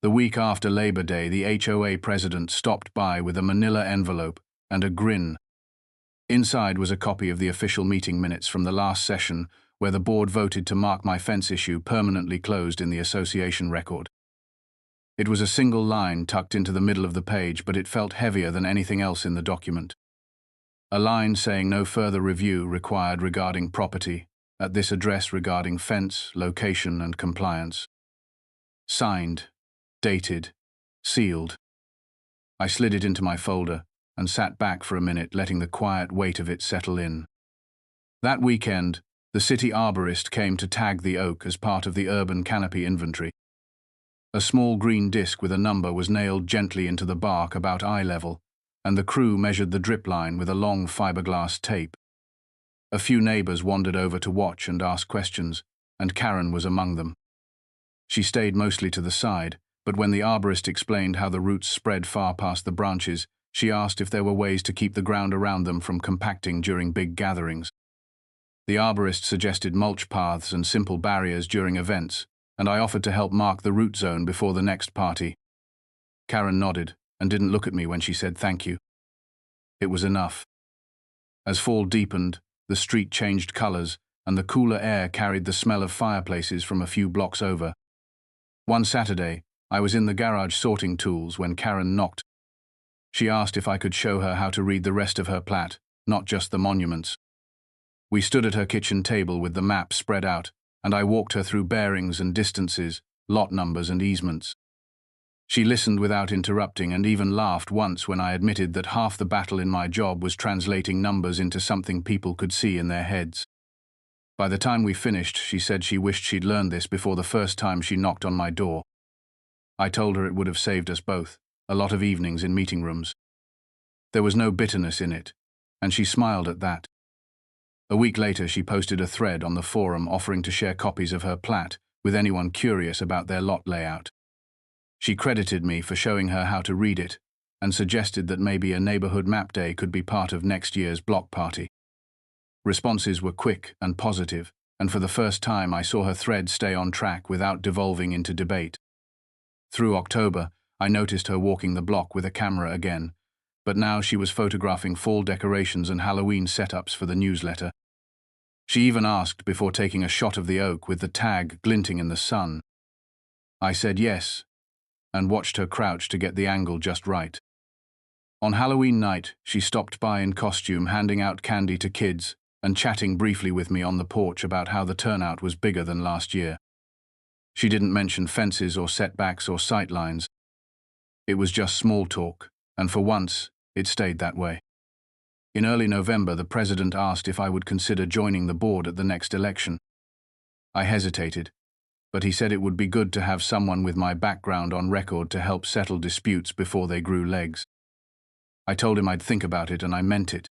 The week after Labor Day, the HOA president stopped by with a manila envelope and a grin. Inside was a copy of the official meeting minutes from the last session where the board voted to mark my fence issue permanently closed in the association record. It was a single line tucked into the middle of the page, but it felt heavier than anything else in the document. A line saying no further review required regarding property, at this address regarding fence, location and compliance. Signed, dated, sealed. I slid it into my folder and sat back for a minute, letting the quiet weight of it settle in. That weekend, the city arborist came to tag the oak as part of the urban canopy inventory. A small green disc with a number was nailed gently into the bark about eye level, and the crew measured the drip line with a long fiberglass tape. A few neighbors wandered over to watch and ask questions, and Karen was among them. She stayed mostly to the side, but when the arborist explained how the roots spread far past the branches, she asked if there were ways to keep the ground around them from compacting during big gatherings. The arborist suggested mulch paths and simple barriers during events, and I offered to help mark the root zone before the next party. Karen nodded and didn't look at me when she said thank you. It was enough. As fall deepened, the street changed colors, and the cooler air carried the smell of fireplaces from a few blocks over. One Saturday, I was in the garage sorting tools when Karen knocked. She asked if I could show her how to read the rest of her plat, not just the monuments. We stood at her kitchen table with the map spread out, and I walked her through bearings and distances, lot numbers and easements. She listened without interrupting and even laughed once when I admitted that half the battle in my job was translating numbers into something people could see in their heads. By the time we finished, she said she wished she'd learned this before the first time she knocked on my door. I told her it would have saved us both, a lot of evenings in meeting rooms. There was no bitterness in it, and she smiled at that. A week later, she posted a thread on the forum offering to share copies of her plat with anyone curious about their lot layout. She credited me for showing her how to read it and suggested that maybe a neighborhood map day could be part of next year's block party. Responses were quick and positive, and for the first time I saw her thread stay on track without devolving into debate. Through October, I noticed her walking the block with a camera again, but now she was photographing fall decorations and Halloween setups for the newsletter. She even asked before taking a shot of the oak with the tag glinting in the sun. I said yes, and watched her crouch to get the angle just right. On Halloween night, she stopped by in costume, handing out candy to kids and chatting briefly with me on the porch about how the turnout was bigger than last year. She didn't mention fences or setbacks or sight lines. It was just small talk, and for once, it stayed that way. In early November, the president asked if I would consider joining the board at the next election. I hesitated, but he said it would be good to have someone with my background on record to help settle disputes before they grew legs. I told him I'd think about it, and I meant it,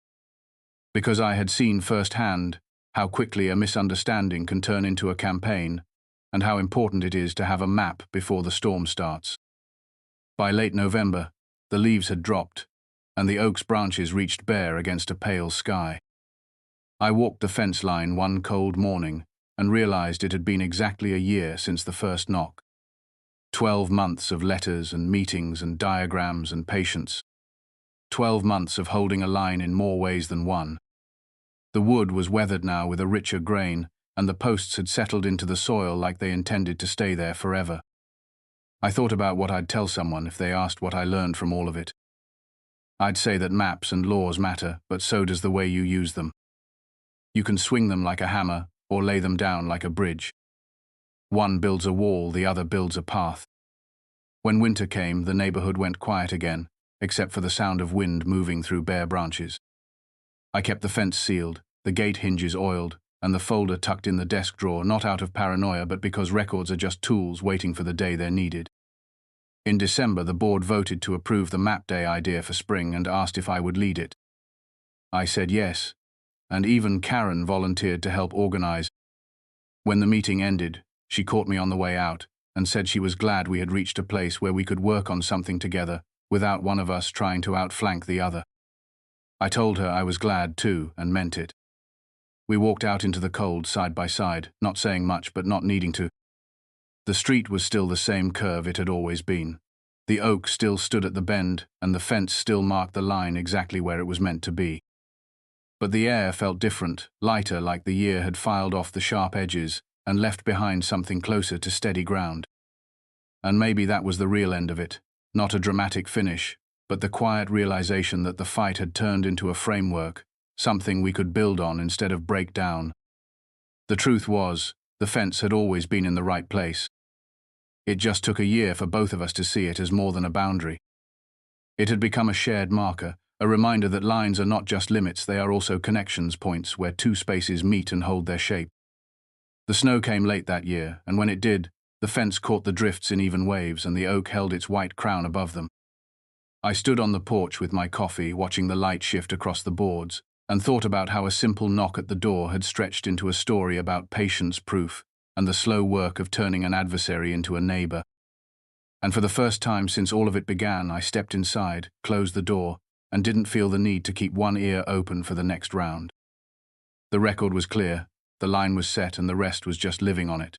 because I had seen firsthand how quickly a misunderstanding can turn into a campaign and how important it is to have a map before the storm starts. By late November, the leaves had dropped, and the oak's branches reached bare against a pale sky. I walked the fence line one cold morning and realized it had been exactly a year since the first knock. 12 months of letters and meetings and diagrams and patience. 12 months of holding a line in more ways than one. The wood was weathered now with a richer grain, and the posts had settled into the soil like they intended to stay there forever. I thought about what I'd tell someone if they asked what I learned from all of it. I'd say that maps and laws matter, but so does the way you use them. You can swing them like a hammer or lay them down like a bridge. One builds a wall, the other builds a path. When winter came, the neighborhood went quiet again, except for the sound of wind moving through bare branches. I kept the fence sealed, the gate hinges oiled, and the folder tucked in the desk drawer, not out of paranoia, but because records are just tools waiting for the day they're needed. In December, the board voted to approve the map day idea for spring and asked if I would lead it. I said yes, and even Karen volunteered to help organize. When the meeting ended, she caught me on the way out and said she was glad we had reached a place where we could work on something together without one of us trying to outflank the other. I told her I was glad too, and meant it. We walked out into the cold side by side, not saying much but not needing to. The street was still the same curve it had always been. The oak still stood at the bend, and the fence still marked the line exactly where it was meant to be. But the air felt different, lighter, like the year had filed off the sharp edges and left behind something closer to steady ground. And maybe that was the real end of it, not a dramatic finish, but the quiet realization that the fight had turned into a framework, something we could build on instead of break down. The truth was, the fence had always been in the right place. It just took a year for both of us to see it as more than a boundary. It had become a shared marker, a reminder that lines are not just limits, they are also connections points where two spaces meet and hold their shape. The snow came late that year, and when it did, the fence caught the drifts in even waves and the oak held its white crown above them. I stood on the porch with my coffee, watching the light shift across the boards, and thought about how a simple knock at the door had stretched into a story about patience proof and the slow work of turning an adversary into a neighbor. And for the first time since all of it began, I stepped inside, closed the door, and didn't feel the need to keep one ear open for the next round. The record was clear, the line was set, and the rest was just living on it.